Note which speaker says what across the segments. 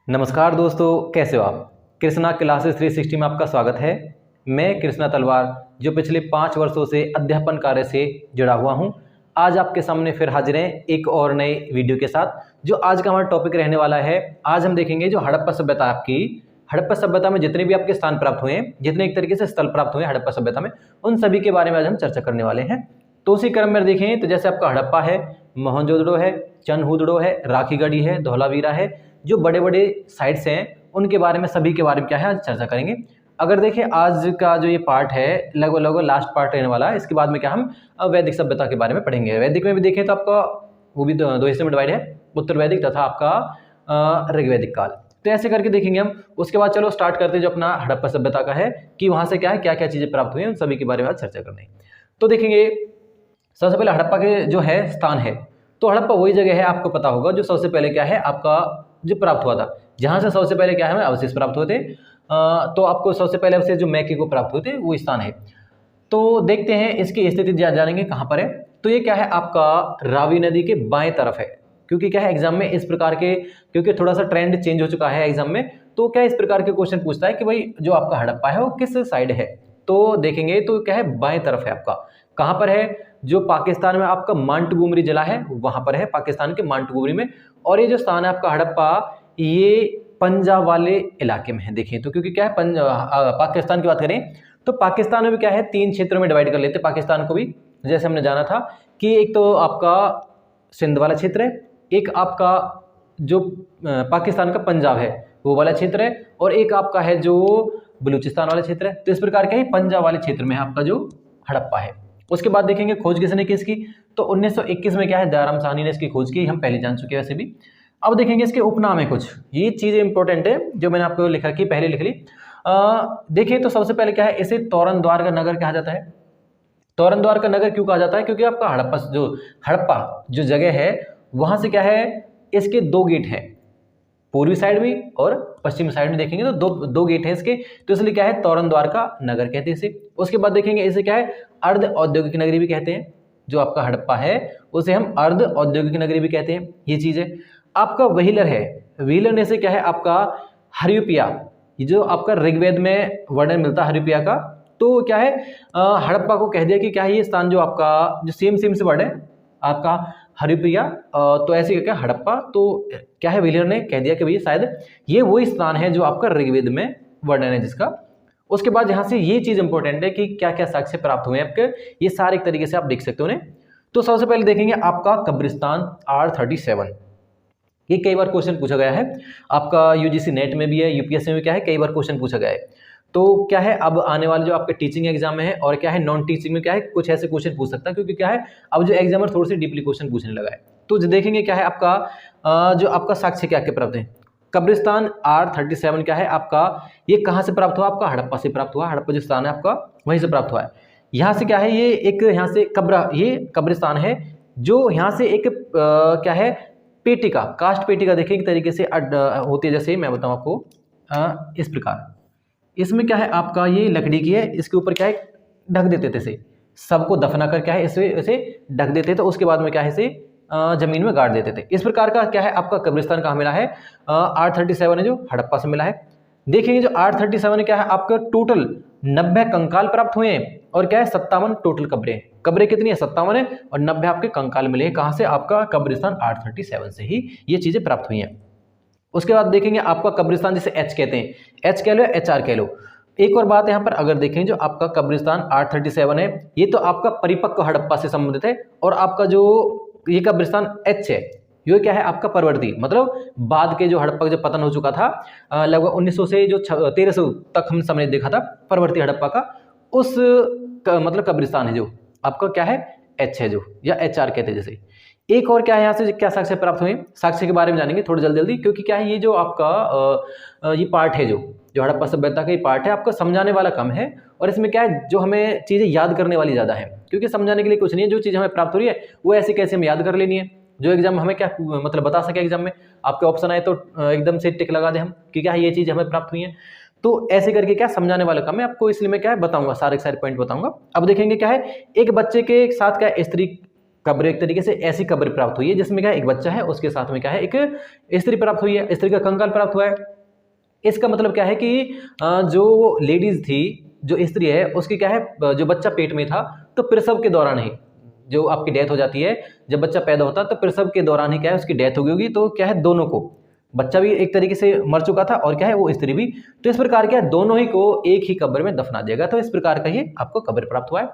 Speaker 1: नमस्कार दोस्तों, कैसे हो आप। कृष्णा क्लासेस 360 में आपका स्वागत है। मैं कृष्णा तलवार जो पिछले 5 वर्षों से अध्यापन कार्य से जुड़ा हुआ हूं, आज आपके सामने फिर हाजिर हैं एक और नए वीडियो के साथ। जो आज का हमारा टॉपिक रहने वाला है, आज हम देखेंगे जो हड़प्पा सभ्यता आपकी हड़प्पा सभ्यता में जितने भी आपके स्थान प्राप्त हुए हैं, जितने एक तरीके से स्थल प्राप्त हुए हैं हड़प्पा सभ्यता में, उन सभी के बारे में आज हम चर्चा करने वाले हैं। तो उसी क्रम में देखें तो जैसे आपका हड़प्पा है, मोहनजोदड़ो है, चनहुदड़ो है, राखीगढ़ी है, धौलावीरा है, जो बड़े बड़े साइट्स हैं उनके बारे में, सभी के बारे में क्या है आज चर्चा करेंगे। अगर देखें आज का जो ये पार्ट है लगभग लास्ट पार्ट रहने वाला है। इसके बाद में क्या हम वैदिक सभ्यता के बारे में पढ़ेंगे। वैदिक में भी देखें तो आपका वो भी दो हिस्से में डिवाइड है, उत्तर वैदिक तथा आपका ऋग्वैदिक काल। तो ऐसे करके देखेंगे हम। उसके बाद चलो स्टार्ट करते हैं जो अपना हड़प्पा सभ्यता का है कि वहाँ से क्या है, क्या क्या चीज़ें प्राप्त हुई हैं, उन सभी के बारे में आज चर्चा करनी है। तो देखेंगे सबसे पहले हड़प्पा के जो है स्थान है, तो हड़प्पा वही जगह है, आपको पता होगा, जो सबसे पहले क्या है आपका जो प्राप्त हुआ था, जहाँ से सबसे पहले क्या है हमें अवशेष प्राप्त हुए थे। तो आपको सबसे पहले अवशेष जो मैके को प्राप्त हुए थे वो स्थान है। तो देखते हैं इसकी स्थिति जानेंगे कहाँ पर है। तो ये क्या है आपका रावी नदी के बाएं तरफ है, क्योंकि क्या है एग्जाम में इस प्रकार के, क्योंकि थोड़ा सा ट्रेंड चेंज हो चुका है एग्जाम में, तो क्या इस प्रकार के क्वेश्चन पूछता है कि भाई जो आपका हड़प्पा है वो किस साइड है। तो देखेंगे तो क्या है बाएं तरफ है आपका। कहाँ पर है, जो पाकिस्तान में आपका मांटगुमरी जिला है वहां पर है, पाकिस्तान के मांटगुमरी में। और ये जो स्थान है आपका हड़प्पा, ये पंजाब वाले इलाके में है। देखिए तो क्योंकि क्या है पाकिस्तान की बात करें तो पाकिस्तान में भी क्या है 3 क्षेत्रों में डिवाइड कर लेते हैं पाकिस्तान को भी। जैसे हमने जाना था कि एक तो आपका सिंध वाला क्षेत्र है, एक आपका जो पाकिस्तान का पंजाब है वो वाला क्षेत्र है, और एक आपका है जो बलूचिस्तान वाला क्षेत्र है। तो इस प्रकार का ही पंजाब वाले क्षेत्र में आपका जो हड़प्पा है। उसके बाद देखेंगे खोज किसने की इसकी, तो 1921 में क्या है दयाराम साहनी ने इसकी खोज की, हम पहले जान चुके हैं वैसे भी। अब देखेंगे इसके उपनाम है कुछ, ये चीज़ें इंपॉर्टेंट है जो मैंने आपको लिख रखी, पहले लिख ली। देखिए तो सबसे पहले क्या है, इसे तोरण द्वार का नगर कहा जाता है। तोरण द्वार का नगर क्यों कहा जाता है, क्योंकि आपका हड़प्पा जो जगह है वहां से क्या है इसके 2 गेट हैं, पूर्वी साइड भी और पश्चिमी साइड में। देखेंगे तो दो गेट है इसके, तो इसलिए क्या है तोरण द्वार का नगर कहते हैं इसे। उसके बाद देखेंगे इसे क्या है अर्ध औद्योगिक नगरी भी कहते हैं। जो आपका हड़प्पा है उसे हम अर्ध औद्योगिक नगरी भी कहते हैं। ये चीज है। आपका व्हीलर है, व्हीलर ने से क्या है आपका हरियूपिया, ये जो आपका ऋग्वेद में वर्णन मिलता है हरियूपिया का, तो क्या है हड़प्पा को कह दिया कि क्या है ये स्थान जो आपका जो सेम से वर्ड है आपका हरिप्रिया, तो ऐसे क्या हड़प्पा, तो क्या है व्हीलर ने कह दिया कि भैया शायद ये वही स्थान है जो आपका ऋग्वेद में वर्णन है जिसका। उसके बाद यहाँ से ये चीज इंपॉर्टेंट है कि क्या क्या साक्ष्य प्राप्त हुए हैं आपके, ये सारे एक तरीके से आप देख सकते हो उन्हें। तो सबसे पहले देखेंगे आपका कब्रिस्तान R37, ये कई बार क्वेश्चन पूछा गया है आपका, यूजीसी नेट में भी है, यूपीएससी में क्या है कई बार क्वेश्चन पूछा गया है। तो क्या है अब आने वाले जो आपके टीचिंग एग्जाम में है और क्या है नॉन टीचिंग में क्या है कुछ ऐसे क्वेश्चन पूछ सकता है, क्योंकि क्या है अब जो एग्जामर थोड़ी सी डीपली क्वेश्चन पूछने लगा है। तो जो देखेंगे क्या है आपका जो आपका साक्ष्य क्या क्या प्राप्त है। कब्रिस्तान R37 क्या है आपका, ये कहाँ से प्राप्त हुआ, आपका हड़प्पा से प्राप्त हुआ। हड़प्पा जो स्थान है आपका वहीं से प्राप्त हुआ है। यहाँ से क्या है ये एक, यहाँ से ये कब्रिस्तान है जो यहाँ से एक क्या है पेटिका, कास्ट पेटिका देखिए एक तरीके से होती है, जैसे मैं बताऊँ आपको इस प्रकार। इसमें क्या है आपका ये लकड़ी की है, इसके ऊपर क्या है ढक देते थे इसे, सबको दफना कर क्या है इसे ढक देते थे। उसके बाद में क्या है इसे जमीन में गाड़ देते थे। इस प्रकार का क्या है आपका कब्रिस्तान कहाँ मिला है, R37 है जो हड़प्पा से मिला है। देखेंगे जो R37 क्या है आपका टोटल 90 कंकाल प्राप्त हुए हैं, और क्या है 57 टोटल कब्रें कितनी है 57 है, और 90 आपके कंकाल मिले हैं। कहाँ से, आपका कब्रिस्तान R37 से ही ये चीजें प्राप्त हुई हैं। उसके बाद देखेंगे आपका कब्रिस्तान जिसे एच कहते हैं, एच कह लो या HR कह लो। एक और बात यहाँ पर अगर देखें, जो आपका कब्रिस्तान R37 है ये तो आपका परिपक्व हड़प्पा से संबंधित है, और आपका जो ये कब्रिस्तान H है ये क्या है आपका परवर्ती, मतलब बाद के जो हड़प्पा जो पतन हो चुका था लगभग 1900 से जो 1300 तक हम समय देखा था परवर्ती हड़प्पा का, उस मतलब कब्रिस्तान है जो आपका क्या है H है जो, या HR कहते हैं जैसे। एक और क्या है यहाँ से क्या साक्ष्य प्राप्त हुए, साक्ष्य के बारे में जानेंगे थोड़ी जल्दी, क्योंकि क्या है ये जो आपका ये पार्ट है जो हड़प्पा सभ्यता का ये पार्ट है आपका समझाने वाला कम है, और इसमें क्या है जो हमें चीज़ें याद करने वाली ज़्यादा है, क्योंकि समझाने के लिए कुछ नहीं है, जो चीज़ हमें प्राप्त हो रही है वो ऐसे कैसे हमें याद कर लेनी है, जो एग्जाम हमें क्या मतलब बता सके। एग्जाम में आपके ऑप्शन आए तो एकदम से टिक लगा दे हम कि क्या ये चीज़ हमें प्राप्त हुई है। तो ऐसे करके क्या समझाने वाला कम है आपको, इसलिए मैं क्या है बताऊंगा, सारे पॉइंट बताऊंगा। अब देखेंगे क्या है एक बच्चे के साथ क्या स्त्री कब्र एक तरीके से ऐसी कब्र प्राप्त हुई है जिसमें क्या है एक बच्चा है, उसके साथ में क्या है एक स्त्री प्राप्त हुई है, स्त्री का कंकाल प्राप्त हुआ है। इसका मतलब क्या है कि जो लेडीज थी, जो स्त्री है, उसकी क्या है जो बच्चा पेट में था तो प्रसव के दौरान ही जो आपकी डेथ हो जाती है, जब बच्चा पैदा होता है तो प्रसव के दौरान ही क्या है उसकी डेथ हो गई होगी। तो क्या है दोनों को, बच्चा भी एक तरीके से मर चुका था और क्या है वो स्त्री भी, तो इस प्रकार क्या है दोनों ही को एक ही कब्र में दफना दिया गया। तो इस प्रकार का ही आपको कब्र प्राप्त हुआ है।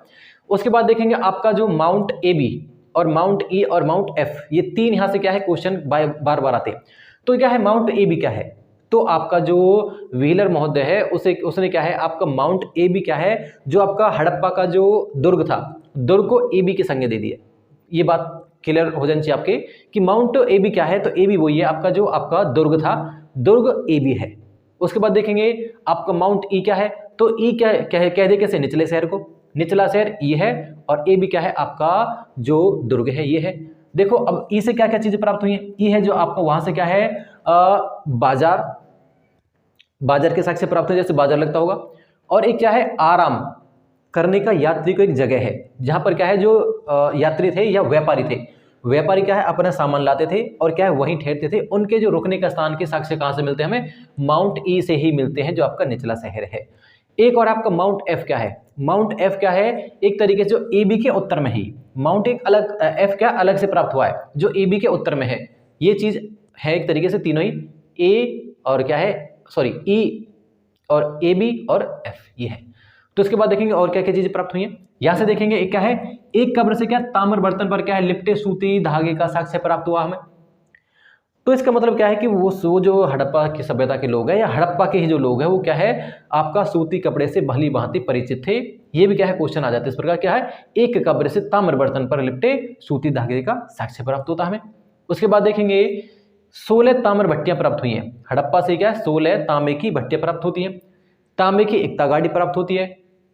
Speaker 1: उसके बाद देखेंगे आपका जो माउंट AB और माउंट E और माउंट F, ये तीन यहाँ से क्या है क्वेश्चन बार बार आते हैं। तो क्या है माउंट AB क्या है, तो आपका जो व्हीलर महोदय है उसने क्या है आपका माउंट AB क्या है, जो आपका हड़प्पा का जो दुर्ग था, दुर्ग को AB की संज्ञा दे दी है। ये बात क्लियर हो जानी चाहिए आपके कि माउंट AB क्या है, तो AB वही है आपका जो आपका दुर्ग था, दुर्ग AB है। उसके बाद देखेंगे आपका माउंट E क्या है, तो E क्या कह दे कैसे, निचले शहर को, निचला शहर E है, और AB क्या है आपका जो दुर्ग है ये है। देखो अब E से क्या क्या चीजें प्राप्त हुई है, E है जो आपका वहां से क्या है बाजार के साक्ष्य प्राप्त है, जैसे बाजार लगता होगा। और एक क्या है आराम करने का यात्री को एक जगह है, जहां पर क्या है जो यात्री थे या व्यापारी थे, व्यापारी क्या है अपना सामान लाते थे और क्या है वहीं ठहरते थे, उनके जो रुकने का स्थान के साक्ष्य कहां से मिलते हैं हमें, माउंट E से ही मिलते हैं जो आपका निचला शहर है। एक और आपका माउंट F क्या है, माउंट F क्या है एक तरीके से जो AB के उत्तर में ही, माउंट एक अलग F क्या अलग से प्राप्त हुआ है जो AB के उत्तर में है। ये चीज है एक तरीके से तीनों ही A और क्या है सॉरी E और AB और F ये है। तो इसके बाद देखेंगे और क्या क्या चीजें प्राप्त हुई हैं, यहां से देखेंगे एक क्या है, एक कब्र से क्या ताम्र बर्तन पर क्या है लिपटे सूती धागे का साक्ष्य प्राप्त हुआ हमें। तो इसका मतलब क्या है कि वो जो हड़प्पा की सभ्यता के लोग हैं या हड़प्पा के ही जो लोग हैं वो क्या है आपका सूती कपड़े से भली भांति परिचित थे। ये भी क्या है क्वेश्चन आ जाता है इस प्रकार, क्या है एक कब्र से ताम्र बर्तन पर लिपटे सूती धागे का साक्ष्य प्राप्त होता हमें। उसके बाद देखेंगे 16 ताम्र भट्टियां प्राप्त हुई हैं, हड़प्पा से क्या है 16 तांबे की भट्टियां प्राप्त होती हैं। तांबे की एकता गाड़ी प्राप्त होती है,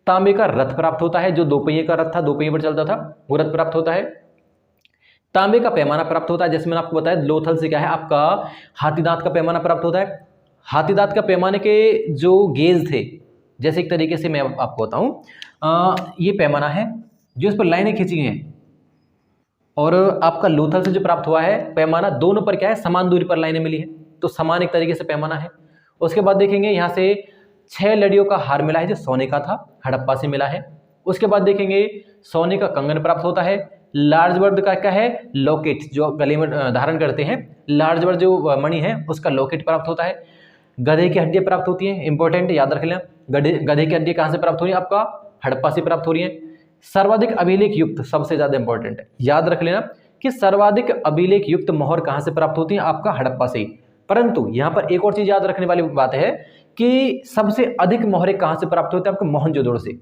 Speaker 1: तांबे का रथ प्राप्त होता है, जो 2 पहिए का रथ था, 2 पहिए पर चलता था, वो रथ प्राप्त होता है। तांबे का पैमाना प्राप्त होता है, जैसे मैंने आपको बताया लोथल से क्या है आपका हाथीदांत का पैमाना प्राप्त होता है। हाथीदांत का पैमाने के जो गेज थे, जैसे एक तरीके से मैं आपको बताऊं ये पैमाना है जो इस पर लाइनें खींची हैं, और आपका लोथल से जो प्राप्त हुआ है पैमाना, दोनों पर क्या है समान दूरी पर लाइनें मिली है, तो समान एक तरीके से पैमाना है। उसके बाद देखेंगे यहाँ से 6 लड़ियों का हार मिला है जो सोने का था, हड़प्पा से मिला है। उसके बाद देखेंगे सोने का कंगन प्राप्त होता है। लार्ज वर्ड का क्या है लॉकेट, जो गले में धारण करते हैं, लार्ज वर्ड जो मणि है उसका लॉकेट प्राप्त होता है। गधे की हड्डियां प्राप्त होती हैं, इंपॉर्टेंट याद रख लें, गधे की हड्डियां कहाँ से प्राप्त हो रही है आपका हड़प्पा से प्राप्त हो रही है। सर्वाधिक अभिलेख युक्त, सबसे ज्यादा इंपॉर्टेंट है, याद रख लेना कि सर्वाधिक अभिलेख युक्त मोहर कहां से प्राप्त होती है आपका हड़प्पा से ही। परंतु यहां पर एक और चीज याद रखने वाली बात है कि सबसे अधिक मोहरें कहां से प्राप्त होती है आपको मोहनजोदड़ो से।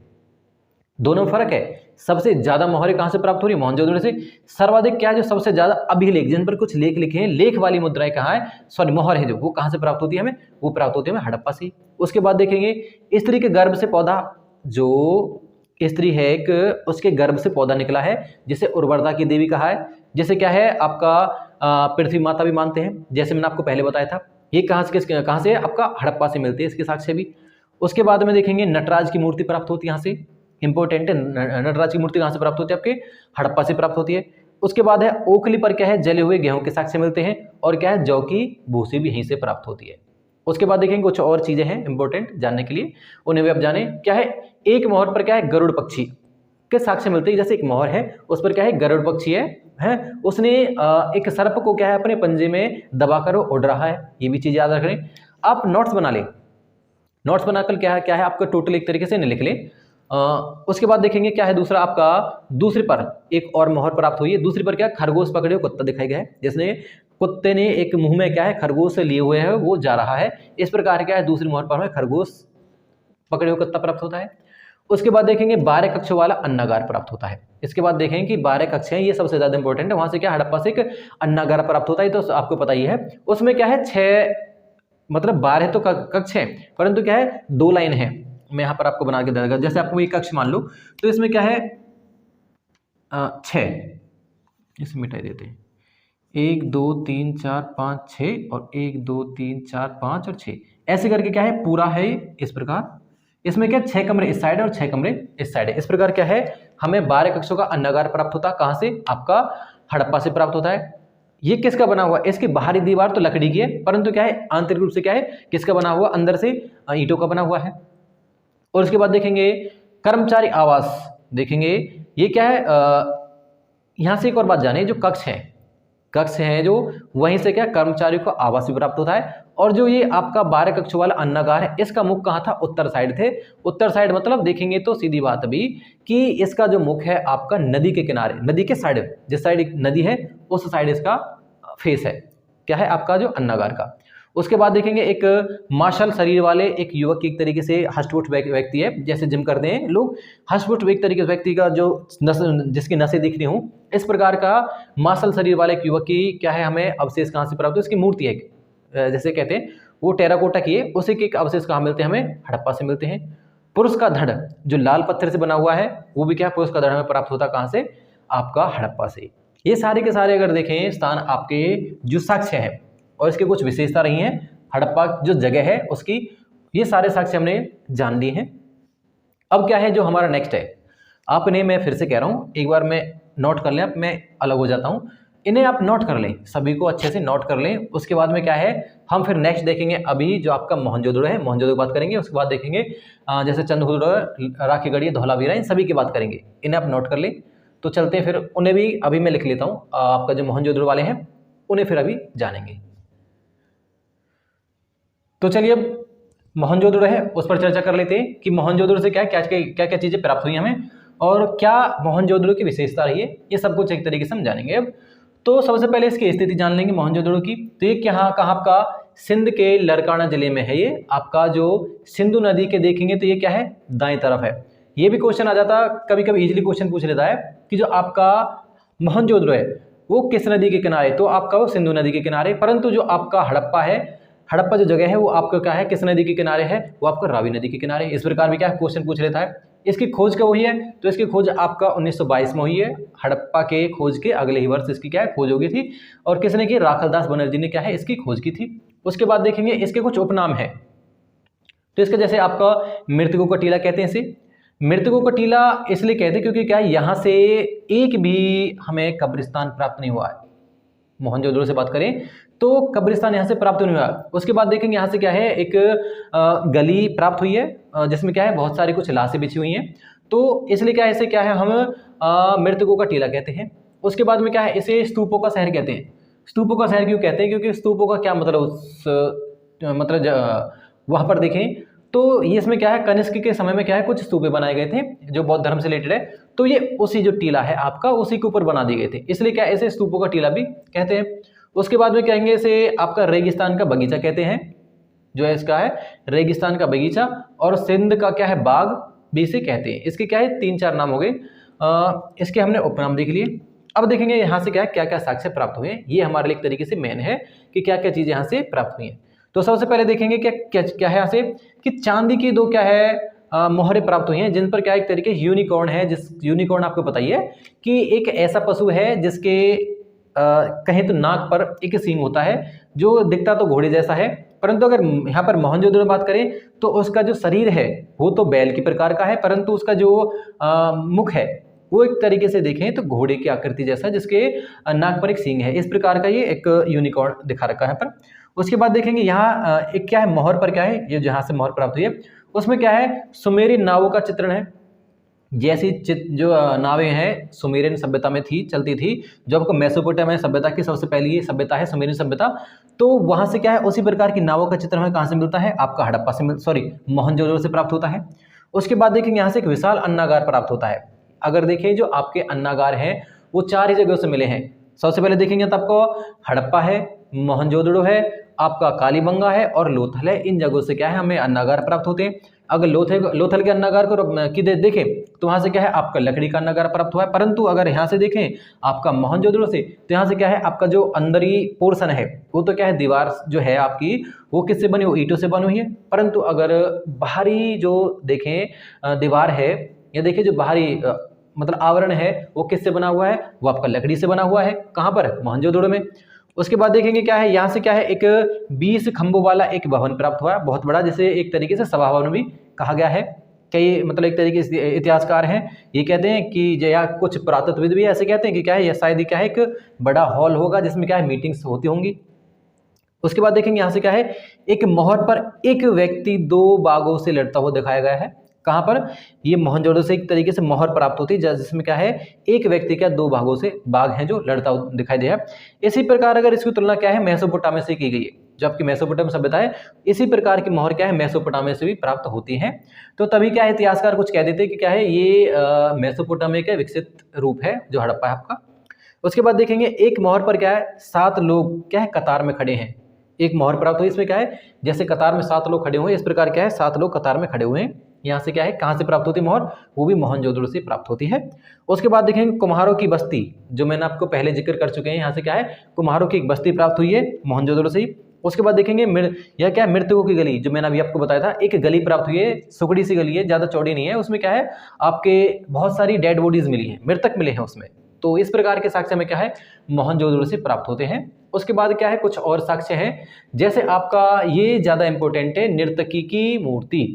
Speaker 1: दोनों में फर्क है, सबसे ज्यादा मोहरें कहां से प्राप्त हो रही है मोहनजोदड़ो से। सर्वाधिक क्या है जो सबसे ज्यादा अभिलेख जिन पर कुछ लेख लिखे हैं, लेख वाली मुद्राएं कहाँ है, सॉरी मोहर है जो, वो कहां से प्राप्त होती है हमें, वो प्राप्त होती है हमें हड़प्पा से। उसके बाद देखेंगे स्त्री के गर्भ से पौधा, जो स्त्री है एक उसके गर्भ से पौधा निकला है जिसे उर्वरता की देवी कहा है, जैसे क्या है आपका पृथ्वी माता भी मानते हैं, जैसे मैंने आपको पहले बताया था। ये कहाँ से है आपका हड़प्पा से मिलती है इसके साक्ष्य भी। उसके बाद में देखेंगे नटराज की मूर्ति प्राप्त होती है यहाँ से, इंपॉर्टेंट है, नटराज की मूर्ति कहाँ से प्राप्त होती है आपके हड़प्पा से प्राप्त होती है। उसके बाद है ओखली पर क्या है जले हुए गेहूं के साक्ष्य मिलते हैं, और क्या है जौ की भूसी भी यहीं से प्राप्त होती है। उसके बाद देखेंगे कुछ और चीजें हैं इंपॉर्टेंट जानने के लिए, उन्हें भी आप जाने। क्या है एक मोहर पर क्या है गरुड़ पक्षी के साक्ष्य मिलते हैं, जैसे एक मोहर है उस पर क्या है गरुड़ पक्षी है उसने एक सर्प को क्या है अपने पंजे में दबाकर उड़ रहा है, ये भी चीज याद रखें। आप नोट्स बना लें, नोट्स बनाकर क्या है आपका टोटल एक तरीके से लिख लें। उसके बाद देखेंगे क्या है दूसरा आपका, दूसरे पर एक और मोहर प्राप्त हुई है, दूसरी पर क्या खरगोश पकड़े हुए कुत्ता दिखाई गया है, जिसने कुत्ते ने एक मुंह में क्या है खरगोश लिए हुए है वो जा रहा है, इस प्रकार क्या है दूसरी मोहर पर हमें खरगोश पकड़े हुए कुत्ता प्राप्त होता है। उसके बाद देखेंगे 12 कक्षों वाला अन्नागार प्राप्त होता है। इसके बाद देखेंगे कि 12 कक्षे हैं, ये सबसे ज्यादा इंपॉर्टेंट है, वहां से क्या हड़प्पा से एक अन्नागार प्राप्त होता है, तो आपको पता ही है। उसमें क्या है 6 मतलब 12 तो कक्ष है, परंतु क्या है 2 लाइन है, मैं यहाँ पर आपको बना के दे दूंगा। जैसे आपको ये कक्ष मान लो, तो इसमें क्या है 6, इसे मिटा देते हैं, 1 2 3 4 5 6 और 1 2 3 4 5 और 6 ऐसे करके क्या है पूरा है इस प्रकार। इसमें क्या 6 कमरे इस साइड और 6 कमरे इस साइड है। इस प्रकार क्या है, हमें 12 कक्षों का अन्नागार प्राप्त होता है। कहाँ से? आपका हड़प्पा से प्राप्त होता है। ये किसका बना हुआ? इसकी बाहरी दीवार तो लकड़ी की है, परंतु क्या है, आंतरिक रूप से क्या है, किसका बना हुआ? अंदर से ईंटों का बना हुआ है। और उसके बाद देखेंगे कर्मचारी आवास, देखेंगे ये क्या है, यहाँ से एक और बात जाने, जो कक्ष है जो, वहीं से क्या कर्मचारियों को आवास भी प्राप्त होता है। और जो ये आपका 12 कक्षों वाला अन्नागार है, इसका मुख कहाँ था? उत्तर साइड थे। उत्तर साइड मतलब देखेंगे तो सीधी बात अभी कि इसका जो मुख है आपका नदी के किनारे, नदी के साइड, जिस साइड एक नदी है उस साइड इसका फेस है, क्या है आपका जो अन्नागार का। उसके बाद देखेंगे एक मार्शल शरीर वाले एक युवक की एक तरीके से हष्टपुष्ट व्यक्ति है, जैसे जिम करते हैं लोग, हष्टपुष्ट एक तरीके से व्यक्ति का जो जिसकी नसें दिख रही हूँ, इस प्रकार का मार्शल शरीर वाले एक युवक की क्या है, हमें अवशेष कहाँ से प्राप्त हो? इसकी मूर्ति है, जैसे कहते हैं वो टेराकोटा की है, उसी के अवशेष कहाँ मिलते हैं? हमें हड़प्पा से मिलते हैं। पुरुष का धड़ जो लाल पत्थर से बना हुआ है, वो भी क्या पुरुष का धड़ हमें प्राप्त होता कहाँ से? आपका हड़प्पा से। ये सारे के सारे अगर देखें स्थान आपके जो साक्ष्य है और इसकी कुछ विशेषता रही हैं, हड़प्पा जो जगह है उसकी, ये सारे साक्ष्य हमने जान लिए हैं। अब क्या है जो हमारा नेक्स्ट है, आपने, मैं फिर से कह रहा हूँ, एक बार मैं नोट कर लें, अब मैं अलग हो जाता हूँ, इन्हें आप नोट कर लें, सभी को अच्छे से नोट कर लें। उसके बाद में क्या है, हम फिर नेक्स्ट देखेंगे अभी जो आपका मोहनजोदड़ो है, मोहनजोदड़ो की बात करेंगे। उसके बाद देखेंगे जैसे चंद्रगुप्त, राखीगढ़ी, धौलावीरा, इन सभी की बात करेंगे, इन्हें आप नोट कर लें। तो चलते हैं फिर, उन्हें भी अभी मैं लिख लेता हूँ, आपका जो मोहनजोदड़ो वाले हैं उन्हें फिर अभी जानेंगे। तो चलिए अब मोहनजोदड़ो है उस पर चर्चा कर लेते हैं कि मोहनजोदड़ो से क्या क्या चीज़ें प्राप्त हुई हमें और क्या मोहनजोदड़ो की विशेषता रही है, ये सब कुछ एक तरीके से हम जानेंगे। अब तो सबसे पहले इसकी स्थिति जान लेंगे मोहनजोदड़ो की। तो ये कहाँ आपका सिंध के लरकाना जिले में है। ये आपका जो सिंधु नदी के देखेंगे तो ये क्या है, दाएं तरफ है। ये भी क्वेश्चन आ जाता, कभी कभी इजीली क्वेश्चन पूछ लेता है कि जो आपका मोहनजोदड़ो है वो किस नदी के किनारे, तो आपका वो सिंधु नदी के किनारे, परंतु जो आपका हड़प्पा है, हड़प्पा जो जगह है वो आपका क्या है, किस नदी के किनारे है, वो आपका रावी नदी के किनारे। इस प्रकार भी क्या है क्वेश्चन पूछ लेता है। इसकी खोज कब हुई है, तो इसकी खोज आपका 1922 में हुई है। हड़प्पा के खोज के अगले ही वर्ष इसकी क्या है खोज होगी थी, और किसने की, राखलदास बनर्जी ने क्या है इसकी खोज की थी। उसके बाद देखेंगे इसके कुछ उपनाम है। तो इसका जैसे आपका मृतकों का टीला कहते हैं इसे, मृतकों का टीला इसलिए कहते हैं क्योंकि क्या है, यहाँ से एक भी हमें कब्रिस्तान प्राप्त नहीं हुआ है। मोहनजोदड़ो से बात करें तो कब्रिस्तान यहाँ से प्राप्त नहीं हुआ। उसके बाद देखेंगे यहाँ से क्या है, एक गली प्राप्त हुई है जिसमें क्या है बहुत सारी कुछ लाशें बिछी हुई हैं, तो इसलिए क्या है इसे क्या है हम मृतकों का टीला कहते हैं। उसके बाद में क्या है, इसे स्तूपों का शहर कहते हैं। स्तूपों का शहर क्यों कहते हैं, क्योंकि स्तूपों का क्या मतलब, वहाँ पर देखें तो ये इसमें क्या है, कनिष्क के समय में क्या है कुछ स्तूपे बनाए गए थे जो बौद्ध धर्म से रिलेटेड है, तो ये उसी जो टीला है आपका उसी के ऊपर बना दिए गए थे, इसलिए क्या इसे स्तूपों का टीला भी कहते हैं। उसके बाद में कहेंगे इसे आपका रेगिस्तान का बगीचा कहते हैं, जो है इसका है रेगिस्तान का बगीचा, और सिंध का क्या है बाग भी इसे कहते हैं। इसके क्या है 3-4 नाम हो गए, इसके हमने उपनाम देख लिए। अब देखेंगे यहाँ से क्या है क्या क्या साक्ष्य प्राप्त हुए, ये हमारे लिए एक तरीके से मेन है कि क्या क्या चीज़ें यहाँ से प्राप्त हुई हैं। तो सबसे पहले देखेंगे क्या क्या क्या है यहाँ से कि चांदी की 2 क्या है मोहरें प्राप्त हुई हैं, जिन पर क्या एक तरीके यूनिकॉर्न है, जिस यूनिकॉर्न आपको पता ही है कि एक ऐसा पशु है जिसके कहें तो नाक पर एक सींग होता है जो दिखता तो घोड़े जैसा है, परंतु अगर यहाँ पर मोहनजोदड़ो में बात करें तो उसका जो शरीर है वो तो बैल की प्रकार का है, परंतु उसका जो मुख है वो एक तरीके से देखें तो घोड़े की आकृति जैसा, जिसके नाक पर एक सींग है। इस प्रकार का ये एक यूनिकॉर्न दिखा रखा है पर। उसके बाद देखेंगे यहाँ एक क्या है मोहर पर क्या है, ये जहाँ से मोहर प्राप्त हुई है उसमें क्या है सुमेरी नावों का चित्रण है। जैसी जो नावें हैं सुमेरियन सभ्यता में थी, चलती थी, जो आपको मेसोपोटामिया सभ्यता की सबसे पहली सभ्यता है सुमेरियन सभ्यता, तो वहाँ से क्या है उसी प्रकार की नावों का चित्र हमें कहाँ से मिलता है, आपका हड़प्पा से मोहनजोदड़ो से प्राप्त होता है। उसके बाद देखेंगे यहाँ से एक विशाल अन्नागार प्राप्त होता है। अगर देखें जो आपके अन्नागार हैं वो 4 ही जगहों से मिले हैं। सबसे पहले देखेंगे तो आपको हड़प्पा है, मोहनजोदड़ो है, आपका कालीबंगा है और लोथल है। इन जगहों से क्या है हमें अन्नागार प्राप्त होते हैं। अगर लोथल के अन्नागार को देखें तो वहाँ से क्या है आपका लकड़ी का अन्नागार प्राप्त हुआ है, परंतु अगर यहाँ से देखें आपका मोहनजोदड़ो से तो यहाँ से क्या है आपका जो अंदरी पोर्शन है वो तो क्या है दीवार जो है आपकी वो किससे बनी, वो ईंटों से बनी हुई है। परंतु अगर बाहरी जो देखें दीवार है या देखिए जो बाहरी मतलब आवरण है वो किससे बना हुआ है, वो आपका लकड़ी से बना हुआ है। कहाँ पर, मोहनजोदड़ो में। उसके बाद देखेंगे क्या है यहाँ से क्या है एक 20 खंभों वाला एक भवन प्राप्त हुआ है, बहुत बड़ा, जिसे एक तरीके से सभा भवन भी कहा गया है। कई मतलब एक तरीके से इतिहासकार हैं ये कहते हैं कि या कुछ पुरातत्वविद भी ऐसे कहते हैं कि क्या है, यह शायद क्या है, एक बड़ा हॉल होगा जिसमें क्या है मीटिंग्स होती होंगी। उसके बाद देखेंगे यहाँ से क्या है, एक मोहर पर एक व्यक्ति 2 बाघों से लड़ता हुआ दिखाया गया है। कहाँ पर, ये मोहनजोदड़ो से एक तरीके से मोहर प्राप्त होती है जिसमें क्या है, एक व्यक्ति क्या 2 बाघों से बाघ हैं जो लड़ता हुआ दिखाई दे रहा है। इसी प्रकार अगर इसकी तुलना क्या है मेसोपोटामिया से की गई है, जो आपकी मेसोपोटामिया सभ्यता है, इसी प्रकार की मोहर क्या है मेसोपोटामिया से भी प्राप्त होती है। तो तभी क्या है इतिहासकार कुछ कह देते हैं कि क्या है ये मेसोपोटामिया का विकसित रूप है जो हड़प्पा है आपका। उसके बाद देखेंगे एक मोहर पर क्या है 7 लोग क्या है कतार में खड़े हैं, एक मोहर प्राप्त हुई। इसमें क्या है जैसे कतार में 7 लोग खड़े हुए हैं, इस प्रकार क्या है 7 लोग कतार में खड़े हुए हैं। यहाँ से क्या है कहाँ से प्राप्त होती है मोहर, वो भी मोहनजोदड़ो से प्राप्त होती है। उसके बाद देखेंगे कुम्हारों की बस्ती, जो मैंने आपको पहले जिक्र कर चुके हैं, यहाँ से क्या है कुम्हारों की एक बस्ती प्राप्त हुई है मोहनजोदड़ो से ही। उसके बाद देखेंगे यह क्या है मृतकों की गली, जो मैंने अभी आपको बताया था, एक गली प्राप्त हुई है, सुकड़ी सी गली है, ज़्यादा चौड़ी नहीं है। उसमें क्या है आपके बहुत सारी डेड बॉडीज मिली हैं, मृतक मिले हैं उसमें। तो इस प्रकार के साक्ष्य में क्या है मोहनजोदड़ो से प्राप्त होते हैं। उसके बाद क्या है कुछ और साक्ष्य हैं, जैसे आपका ये ज़्यादा इंपॉर्टेंट है नर्तकी की मूर्ति।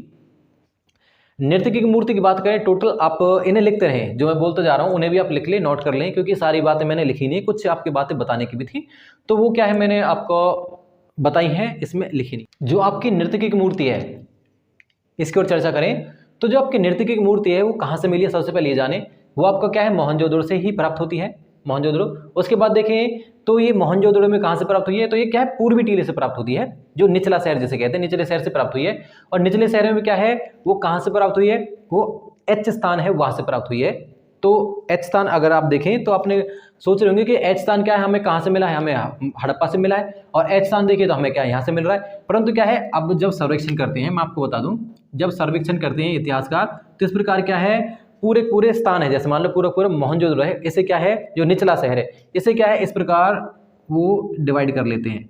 Speaker 1: नर्तकी की मूर्ति की बात करें, टोटल आप इन्हें लिखते रहें, जो मैं बोलते जा रहा हूँ उन्हें भी आप लिख लें, नोट कर लें, क्योंकि सारी बातें मैंने लिखी नहीं, कुछ आपकी बातें बताने की भी थी, तो वो क्या है मैंने आपको बताई हैं, इसमें लिखी नहीं। जो आपकी नर्तकी की मूर्ति है इसकी ओर चर्चा करें, तो जो आपकी नर्तकी की मूर्ति है वो कहाँ से मिली है, सबसे पहले ये जाने, वो आपका क्या है मोहनजोदड़ो से ही प्राप्त होती है, मोहनजोदड़ो। उसके बाद देखें तो ये मोहनजोदड़ो में कहाँ से प्राप्त हुई है, तो ये क्या है पूर्वी टीले से प्राप्त होती है, जो निचला शहर जिसे कहते हैं, निचले शहर से प्राप्त हुई है। और निचले शहर में क्या है वो कहाँ से प्राप्त हुई है, वो एच स्थान है वहाँ से प्राप्त हुई है। तो एच स्थान अगर आप देखें तो आपने सोच रहे होंगे कि एच स्थान क्या है, हमें कहाँ से मिला है, हमें हड़प्पा से मिला है, और एच स्थान देखिए तो हमें क्या है यहाँ से मिल रहा है। परंतु क्या है अब जब सर्वेक्षण करते हैं, मैं आपको बता दूं, जब सर्वेक्षण करते हैं इतिहासकार तो इस प्रकार क्या है पूरे स्थान है, जैसे मान लो पूरा मोहनजोदड़ो है, इसे क्या है जो निचला शहर है इसे क्या है इस प्रकार वो डिवाइड कर लेते हैं,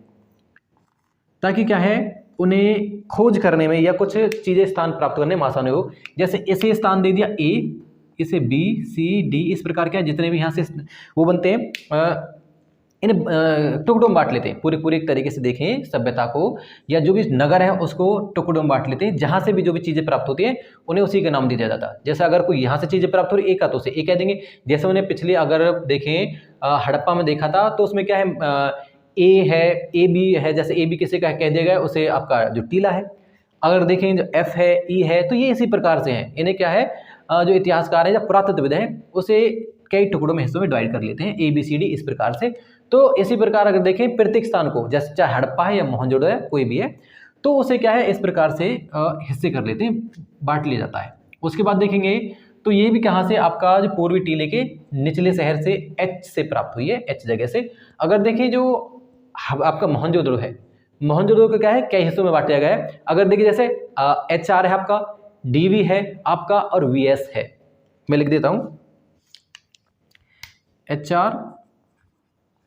Speaker 1: ताकि क्या है उन्हें खोज करने में या कुछ चीज़ें स्थान प्राप्त करने में आसानी हो। जैसे इसे स्थान दे दिया ए, इसे बी सी डी, इस प्रकार क्या जितने भी यहाँ से वो बनते हैं इन टुकड़ों में बांट लेते हैं, पूरे एक तरीके से देखें सभ्यता को या जो भी नगर है उसको टुकड़ों में बांट लेते हैं, जहाँ से भी जो भी चीज़ें प्राप्त होती हैं उन्हें उसी का नाम दिया जाता है। जैसे अगर कोई यहाँ से चीज़ें प्राप्त हो रही एक, तो उसे ए कह देंगे। जैसे उन्हें पिछले अगर देखें हड़प्पा में देखा था तो उसमें क्या है ए है, ए बी है, जैसे ए बी किसे का कह दिया गया उसे आपका जो टीला है। अगर देखें जो एफ है ई है, तो ये इसी प्रकार से हैं, इन्हें क्या है जो इतिहासकार है या पुरातत्वविद हैं उसे कई टुकड़ों में हिस्सों में डिवाइड कर लेते हैं, ए बी सी डी इस प्रकार से। तो इसी प्रकार अगर देखें प्रत्येक स्थान को, जैसे चाहे हड़प्पा है या मोहनजोदड़ो है कोई भी है, तो उसे क्या है इस प्रकार से हिस्से कर लेते हैं, बांट लिया जाता है। उसके बाद देखेंगे तो ये भी कहाँ से आपका जो पूर्वी टीले के निचले शहर से एच से प्राप्त हुई है, एच जगह से। अगर देखें जो आपका मोहनजोदड़ो है, मोहनजोदड़ो को क्या है कई हिस्सों में बांटा गया है। अगर देखिए जैसे एच आर है आपका, डी वी है आपका और वी एस है, मैं लिख देता हूँ एच आर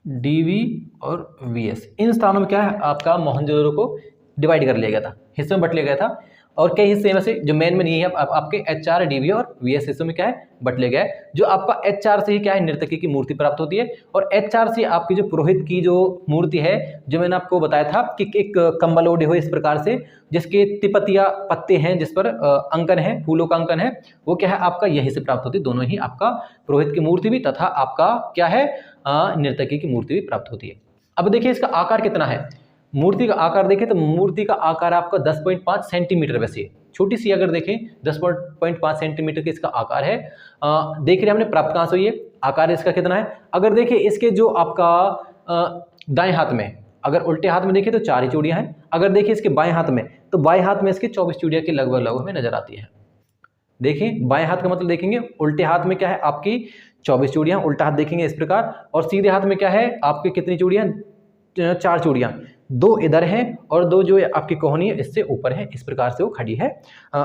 Speaker 1: डी वी और वी एस, इन स्थानों में क्या है आपका मोहनजोदड़ो को डिवाइड कर लिया गया था, हिस्सों में बट लिया गया था। और कई हिस्से में से जो मेन यही है आपके एच आर डी वी और वी एस हिस्सों में क्या है बट लिया गया है। जो आपका एच आर से ही क्या है नर्तकी की मूर्ति प्राप्त होती है, और एच आर से आपकी जो पुरोहित की जो मूर्ति है, जो मैंने आपको बताया था कि एक कंबल ओढ़े हुए इस प्रकार से, जिसके तिपतिया पत्ते हैं, जिस पर अंकन है, फूलों का अंकन है, वो क्या है आपका यही से प्राप्त होती है। दोनों ही आपका पुरोहित की मूर्ति भी तथा आपका क्या है नर्तकी की मूर्ति भी प्राप्त होती है। अब देखिए इसका आकार कितना है, मूर्ति का आकार देखें तो मूर्ति का आकार आपका 10.5 सेंटीमीटर, वैसे छोटी सी अगर देखें 10.5 सेंटीमीटर का इसका आकार है। देख रहे हैं हमने प्राप्त कहाँ से हुई है, आकार इसका कितना है। अगर देखें इसके जो आपका दाएं हाथ में, अगर उल्टे हाथ में देखें तो 4 ही चूड़ियाँ हैं, अगर देखें इसके बाएं हाथ में तो बाएं हाथ में इसके 24 चूड़ियाँ के लगभग हमें नजर आती है। देखिए बाएं हाथ का मतलब देखेंगे, उल्टे हाथ में क्या है आपकी 24 चूड़ियाँ, उल्टा हाथ देखेंगे इस प्रकार, और सीधे हाथ में क्या है आपकी कितनी चूड़ियाँ, 4 चूड़ियाँ, 2 इधर हैं और 2 जो आपकी कोहनी है इससे ऊपर है, इस प्रकार से वो खड़ी है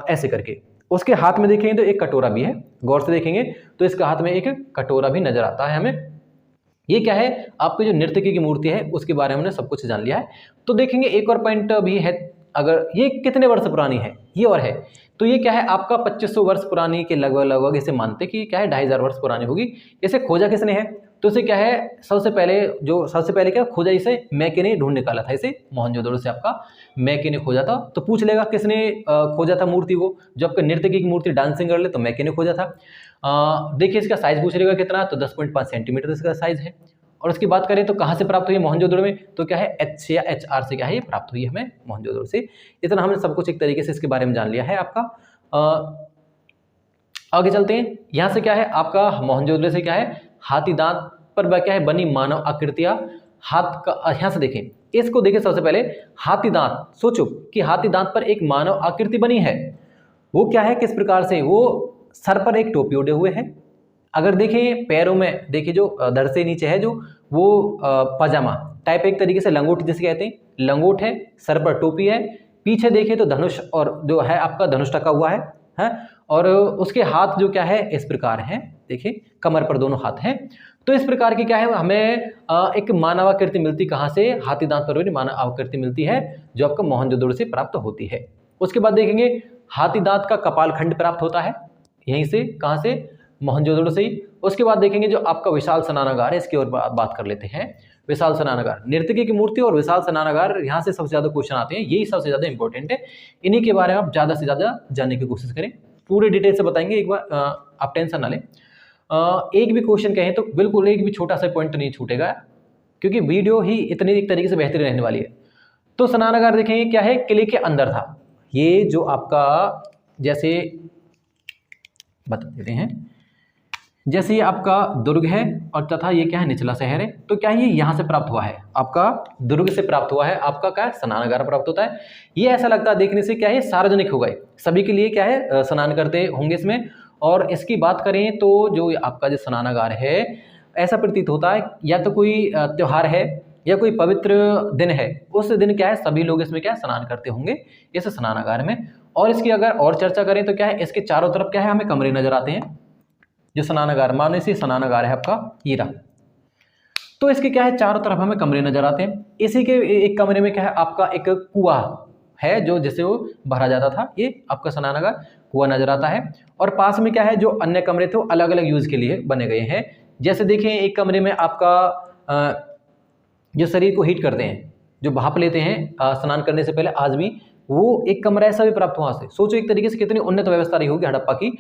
Speaker 1: ऐसे करके। उसके हाथ में देखेंगे तो एक कटोरा भी है, गौर से देखेंगे तो इसका हाथ में एक कटोरा भी नजर आता है हमें। ये क्या है आपकी जो नर्तकी की मूर्ति है उसके बारे में हमने सब कुछ जान लिया है। तो देखेंगे एक और पॉइंट भी है, अगर ये कितने वर्ष पुरानी है, ये और है, तो ये क्या है आपका 2500 वर्ष पुरानी के लगभग इसे मानते कि क्या है 2500 वर्ष पुरानी होगी। इसे खोजा किसने है, तो इसे क्या है, सबसे पहले क्या खोजा, इसे मैके ने ढूंढ निकाला था, इसे मोहनजोदड़ो से आपका मैके ने खोजा था। तो पूछ लेगा किसने खोजा था मूर्ति को, जो आपका नर्तकी की मूर्ति डांसिंग गर्ल है तो मैके ने खोजा था। देखिए इसका साइज पूछ लेगा कितना, तो 10.5 सेंटीमीटर इसका साइज है। और उसकी बात करें तो कहाँ से प्राप्त हुई है मोहनजोदड़ो में, तो क्या है एच से या HR से क्या है ये प्राप्त हुई है हमें मोहनजोदड़ो से। इतना हमने सब कुछ एक तरीके से इसके बारे में जान लिया है आपका। आगे चलते हैं, यहाँ से क्या है आपका मोहनजोदड़ो से क्या है हाथी दांत पर क्या है बनी मानव आकृतियां, हाथ का, यहाँ से देखें इसको देखें सबसे पहले हाथी दांत, सोचो कि हाथी दांत पर एक मानव आकृति बनी है, वो क्या है किस प्रकार से, वो सर पर एक टोपी ओढ़े हुए है। अगर देखें पैरों में देखिए जो धड़ से नीचे है जो वो पजामा टाइप एक तरीके से लंगोट जिसे कहते हैं, लंगोट है, सर पर टोपी है, पीछे देखें तो धनुष और जो है आपका धनुष टका हुआ है, और उसके हाथ जो क्या है इस प्रकार हैं, देखिए कमर पर दोनों हाथ हैं। तो इस प्रकार की क्या है हमें एक मानव आकृति मिलती, कहाँ से, हाथी दांत पर बनी मानव आकृति मिलती है जो आपका मोहनजोदड़ो से प्राप्त होती है। उसके बाद देखेंगे हाथी दांत का कपाल खंड प्राप्त होता है यहीं से, कहाँ से, मोहनजोदड़ो से ही। उसके बाद देखेंगे जो आपका विशाल स्नानागार है, इसकी ओर बात कर लेते हैं। विशाल स्नानागार, नर्तकी की मूर्ति और विशाल स्नानागार, यहाँ से सबसे ज्यादा क्वेश्चन आते हैं, यही सबसे ज्यादा इंपॉर्टेंट है, इन्हीं के बारे में आप ज्यादा से ज्यादा जानने की कोशिश करें, पूरे डिटेल से बताएंगे एक बार, आप टेंशन ना लें। एक भी क्वेश्चन कहें तो बिल्कुल एक भी छोटा सा पॉइंट नहीं छूटेगा, क्योंकि वीडियो ही इतनी एक तरीके से बेहतरीन रहने वाली है। तो स्नानागार देखेंगे क्या है, किले के अंदर था, ये जो आपका जैसे बता देते हैं, जैसे ये आपका दुर्ग है और तथा ये क्या है निचला शहर है, तो क्या ये यहाँ से प्राप्त हुआ है, आपका दुर्ग से प्राप्त हुआ है, आपका क्या है स्नानागार प्राप्त होता है। ये ऐसा लगता है देखने से क्या है सार्वजनिक हो गए, सभी के लिए क्या है स्नान करते होंगे इसमें। और इसकी बात करें तो जो आपका जो स्नानागार है, ऐसा प्रतीत होता है या तो कोई त्योहार है या कोई पवित्र दिन है, उस दिन क्या है सभी लोग इसमें क्या है स्नान करते होंगे इस स्नानागार में। और इसकी अगर और चर्चा करें तो क्या है, इसके चारों तरफ क्या है हमें कमरे नजर आते हैं, जो स्नानागार, मानो इसी स्नानागार है आपका हीरा, तो इसके क्या है चारों तरफ हमें कमरे नजर आते हैं। इसी के एक कमरे में क्या है आपका एक कुआं है, जो जिसे वो भरा जाता था, ये आपका स्नानागार कुआं नजर आता है। और पास में क्या है जो अन्य कमरे थे वो अलग अलग यूज के लिए बने गए हैं। जैसे देखें एक कमरे में आपका जो शरीर को हीट करते हैं, जो भाप लेते हैं स्नान करने से पहले, आज भी वो एक कमरा ऐसा भी प्राप्त हुआ से, सोचो एक तरीके से कितनी उन्नत व्यवस्था रही होगी हड़प्पा की।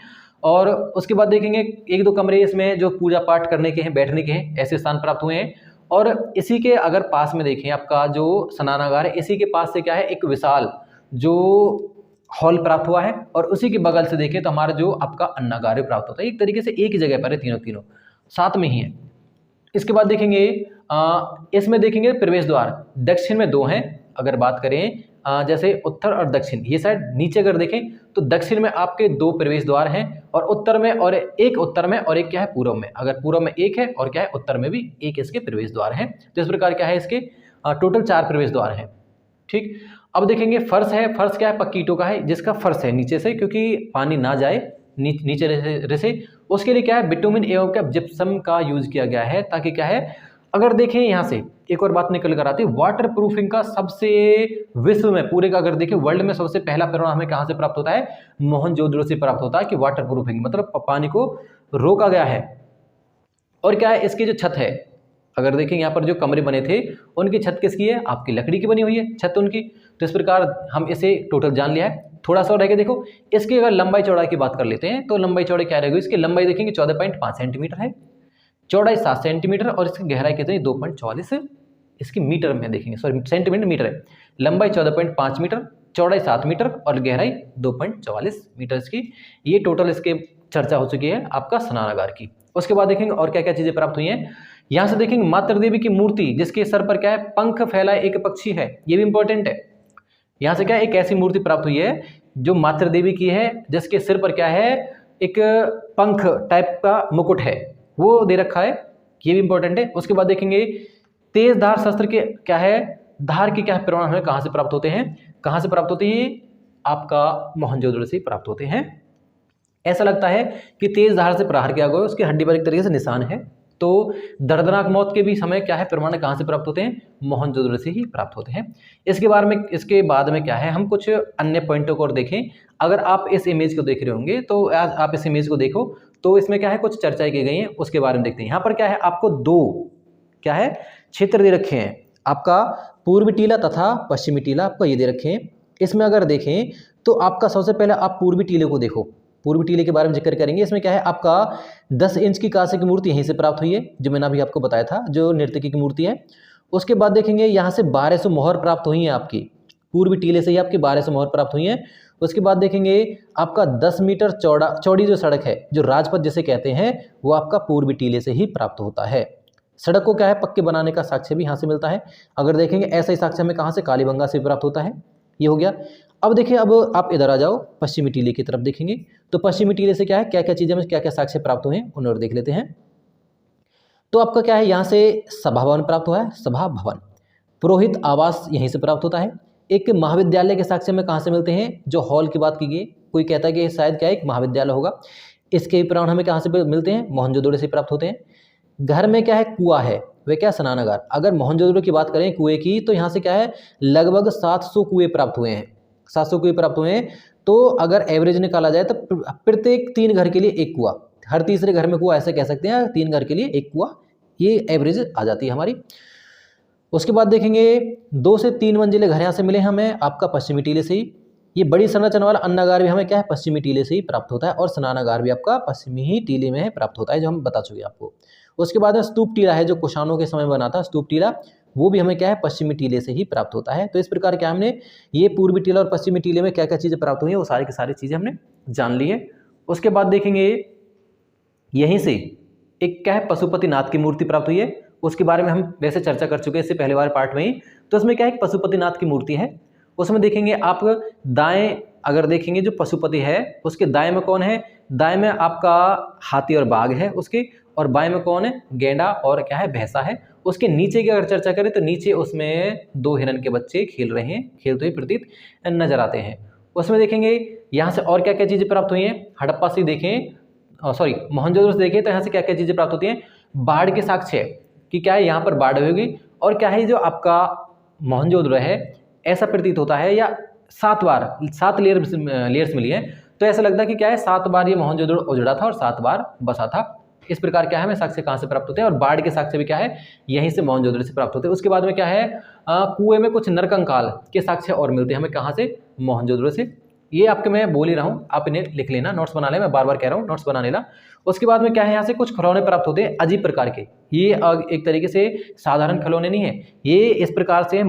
Speaker 1: और उसके बाद देखेंगे एक दो कमरे इसमें जो पूजा पाठ करने के हैं, बैठने के हैं, ऐसे स्थान प्राप्त हुए हैं। और इसी के अगर पास में देखें आपका जो स्नानागार है, इसी के पास से क्या है एक विशाल जो हॉल प्राप्त हुआ है, और उसी के बगल से देखें तो हमारा जो आपका अन्नागार प्राप्त होता है। एक तरीके से एक ही जगह पर है, तीनों साथ में ही है। इसके बाद देखेंगे इसमें देखेंगे प्रवेश द्वार दक्षिण में दो हैं, अगर बात करें जैसे उत्तर और दक्षिण, ये साइड नीचे अगर देखें तो दक्षिण में आपके दो प्रवेश द्वार हैं, और उत्तर में और एक उत्तर में और एक क्या है पूर्व में, अगर पूर्व में एक है और क्या है उत्तर में भी एक इसके प्रवेश द्वार हैं। तो इस प्रकार क्या है इसके टोटल 4 प्रवेश द्वार हैं। ठीक, अब देखेंगे फर्श है, फर्श क्या है पक्की ईंटों का है, जिसका फर्श है नीचे से, क्योंकि पानी ना जाए नीचे रहे, उसके लिए क्या है बिटुमिन एवं क्या जिप्सम का यूज किया गया है, ताकि क्या है अगर देखें यहाँ से एक और बात निकल कर आती है, वाटर प्रूफिंग का सबसे विश्व में पूरे का अगर देखें वर्ल्ड में सबसे पहला परिणाम हमें कहाँ से प्राप्त होता है, मोहनजोदड़ो से प्राप्त होता है, कि वाटर प्रूफिंग मतलब पानी को रोका गया है। और क्या है इसकी जो छत है, अगर देखें यहाँ पर जो कमरे बने थे उनकी छत किसकी है, आपकी लकड़ी की बनी हुई है छत उनकी। तो इस प्रकार हम इसे टोटल जान लिया है। थोड़ा सा और रह गया, देखो इसकी अगर लंबाई चौड़ाई की बात कर लेते हैं तो लंबाई चौड़ाई क्या रहेगी, इसकी लंबाई देखेंगे 14.5 सेंटीमीटर है, चौड़ाई 7 सेंटीमीटर, और इसकी गहराई कितनी 2.44 इसकी मीटर में देखेंगे, सॉरी सेंटीमीटर मीटर है। लंबाई 14.5 मीटर, चौड़ाई 7 मीटर और गहराई 2.44 मीटर इसकी। ये टोटल इसके चर्चा हो चुकी है आपका स्नानागार की। उसके बाद देखेंगे और क्या क्या चीजें प्राप्त हुई हैं। यहाँ से देखेंगे मातृ देवी की मूर्ति, जिसके सर पर क्या है पंख फैलाए एक पक्षी है, ये भी इंपॉर्टेंट है। यहाँ से क्या एक ऐसी मूर्ति प्राप्त हुई है जो मातृ देवी की है, जिसके सिर पर क्या है एक पंख टाइप का मुकुट है, वो दे रखा है, ये भी इंपॉर्टेंट है। उसके बाद देखेंगे तेज धार शस्त्र के क्या है, धार के क्या है प्रमाण हमें कहाँ से प्राप्त होते हैं, कहाँ से प्राप्त होते हैं, आपका मोहनजोदड़ो से प्राप्त होते हैं। ऐसा लगता है कि तेज धार से प्रहार किया गया, उसकी हड्डी पर एक तरीके से निशान है, तो दर्दनाक मौत के भी समय क्या है, प्रमाण कहाँ से प्राप्त होते हैं, मोहनजोदड़ो से ही प्राप्त होते हैं। इसके बाद में क्या है, हम कुछ अन्य पॉइंटों को और देखें। अगर आप इस इमेज को देख रहे होंगे तो आज आप इस इमेज को देखो तो इसमें क्या है, कुछ चर्चाएं की गई हैं, उसके बारे में देखते हैं। यहाँ पर क्या है, आपको दो क्या है क्षेत्र दे रखे हैं, आपका पूर्वी टीला तथा पश्चिमी टीला आपको ये दे रखे हैं। इसमें अगर देखें तो आपका सबसे पहले आप पूर्वी टीले को देखो, पूर्वी टीले के बारे में जिक्र करेंगे। इसमें क्या है, आपका 10 इंच की कांसे की मूर्ति यहीं से प्राप्त हुई है, जो मैंने अभी आपको बताया था, जो नर्तकी की मूर्ति है। उसके बाद देखेंगे यहाँ से 1200 मोहर प्राप्त हुई हैं आपकी, पूर्वी टीले से ही आपकी 1200 मोहर प्राप्त हुई हैं। उसके बाद देखेंगे आपका 10 मीटर चौड़ी जो सड़क है, जो राजपथ जिसे कहते हैं, वो आपका पूर्वी टीले से ही प्राप्त होता है। सड़क को क्या है, पक्के बनाने का साक्ष्य भी यहाँ से मिलता है। अगर देखेंगे ऐसा ही साक्ष्य हमें कहाँ से, कालीबंगा से प्राप्त होता है। ये हो गया। अब देखिए, अब आप इधर आ जाओ, पश्चिमी टीले की तरफ देखेंगे तो पश्चिमी टीले से क्या है, क्या क्या चीज़ें में क्या क्या साक्ष्य प्राप्त हुए हैं उन्हें और देख लेते हैं। तो आपका क्या है, यहाँ से सभा भवन प्राप्त हुआ है, सभा भवन। पुरोहित आवास यहीं से प्राप्त होता है। एक महाविद्यालय के साक्ष्य में कहाँ से मिलते हैं, जो हॉल की बात की गई, कोई कहता है कि शायद क्या है, एक महाविद्यालय होगा। इसके प्रमाण हमें कहाँ से मिलते हैं, मोहनजोदड़ो से प्राप्त होते हैं। घर में क्या है, कुआं है, वे क्या, स्नानागार। अगर मोहनजोदड़ो की बात करें कुएं की, तो यहाँ से क्या है, लगभग 700 कुएं प्राप्त हुए हैं, 700 कुएं प्राप्त हुए हैं। तो अगर एवरेज निकाला जाए तो प्रत्येक 3 घर के लिए एक कुआं, हर तीसरे घर में कुआं, ऐसे कह सकते हैं, 3 घर के लिए एक कुआं, ये एवरेज आ जाती है हमारी। उसके बाद देखेंगे 2 से 3 मंजिले घर यहाँ से मिले हमें, आपका पश्चिमी टीले से ही। ये बड़ी संरचना वाला अन्नागार भी हमें क्या है, पश्चिमी टीले से ही प्राप्त होता है, और स्नानागार भी आपका पश्चिमी ही टीले में प्राप्त होता है, जो हम बता चुके आपको। उसके बाद में स्तूप टीला है, जो कुषाणों के समय बना था स्तूप टीला, वो भी हमें क्या है, पश्चिमी टीले से ही प्राप्त होता है। तो इस प्रकार क्या हमने ये पूर्वी टीला और पश्चिमी टीले में क्या क्या चीज़ें प्राप्त हुई हैं, वो सारी की सारी चीज़ें हमने जान ली है। उसके बाद देखेंगे यहीं से एक क्या है, पशुपतिनाथ की मूर्ति प्राप्त हुई है। उसके बारे में हम वैसे चर्चा कर चुके हैं इससे पहले वाले पार्ट में ही। तो उसमें क्या है, एक पशुपतिनाथ की मूर्ति है। उसमें देखेंगे आप दाएं, अगर देखेंगे जो पशुपति है उसके दाएं में कौन है, दाएं में आपका हाथी और बाघ है उसके, और बाएं में कौन है, गेंडा और क्या है, भैंसा है। उसके नीचे की अगर चर्चा करें तो नीचे उसमें 2 हिरन के बच्चे खेल रहे हैं, खेलते हुए प्रतीत नजर आते हैं। उसमें देखेंगे यहाँ से और क्या क्या चीज़ें प्राप्त हुई हैं, हड़प्पा से देखें, सॉरी मोहनजोदड़ो से देखें तो यहाँ से क्या क्या चीज़ें प्राप्त होती हैं। बाढ़ के साक्ष्य कि क्या है, यहाँ पर बाढ़ होगी, और क्या है, जो आपका मोहनजोदड़ो है ऐसा प्रतीत होता है, या 7 लेयर्स मिली है, तो ऐसा लगता है कि क्या है, 7 बार ये मोहनजोदड़ो उजड़ा था और 7 बार बसा था। इस प्रकार क्या है, हमें साक्ष्य कहाँ से प्राप्त होते हैं, और बाढ़ के साक्ष्य भी क्या है, यहीं से मोहनजोदड़ो से प्राप्त होते हैं। उसके बाद में क्या है, कुएं में कुछ नरकंकाल के साक्ष्य और मिलते हैं हमें कहाँ से, मोहनजोदड़ो से। ये आपके मैं बोल ही रहा हूँ, आप इन्हें लिख लेना, नोट्स बना लेना, मैं बार बार कह रहा हूँ नोट्स बना लेना। उसके बाद में क्या है, यहाँ से कुछ खिलौने प्राप्त होते हैं अजीब प्रकार के। ये एक तरीके से साधारण खिलौने नहीं है, ये इस प्रकार से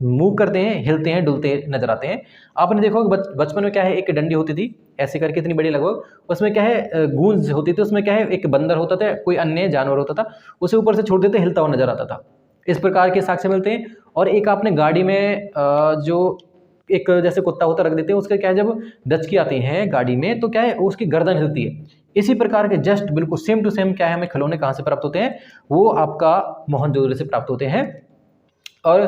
Speaker 1: मूव करते हैं, हिलते हैं, डुलते नजर आते हैं। आपने देखो बचपन में क्या है, एक डंडी होती थी ऐसे करके, इतनी बड़ी लगभग, उसमें क्या है, गूंज होती थी, उसमें क्या है, एक बंदर होता था, कोई अन्य जानवर होता था, उसे ऊपर से छोड़ देते, हिलता हुआ नजर आता था। इस प्रकार के साक्ष्य मिलते हैं। और एक आपने गाड़ी में जो एक जैसे कुत्ता होता रख देते हैं, उसके क्या है, जब डचकी आती हैं गाड़ी में तो क्या है, उसकी गर्दन हिलती है। इसी प्रकार के जस्ट बिल्कुल सेम टू सेम क्या है, हमें खिलौने कहाँ से प्राप्त होते हैं, वो आपका मोहनजोदड़ो से प्राप्त होते हैं। और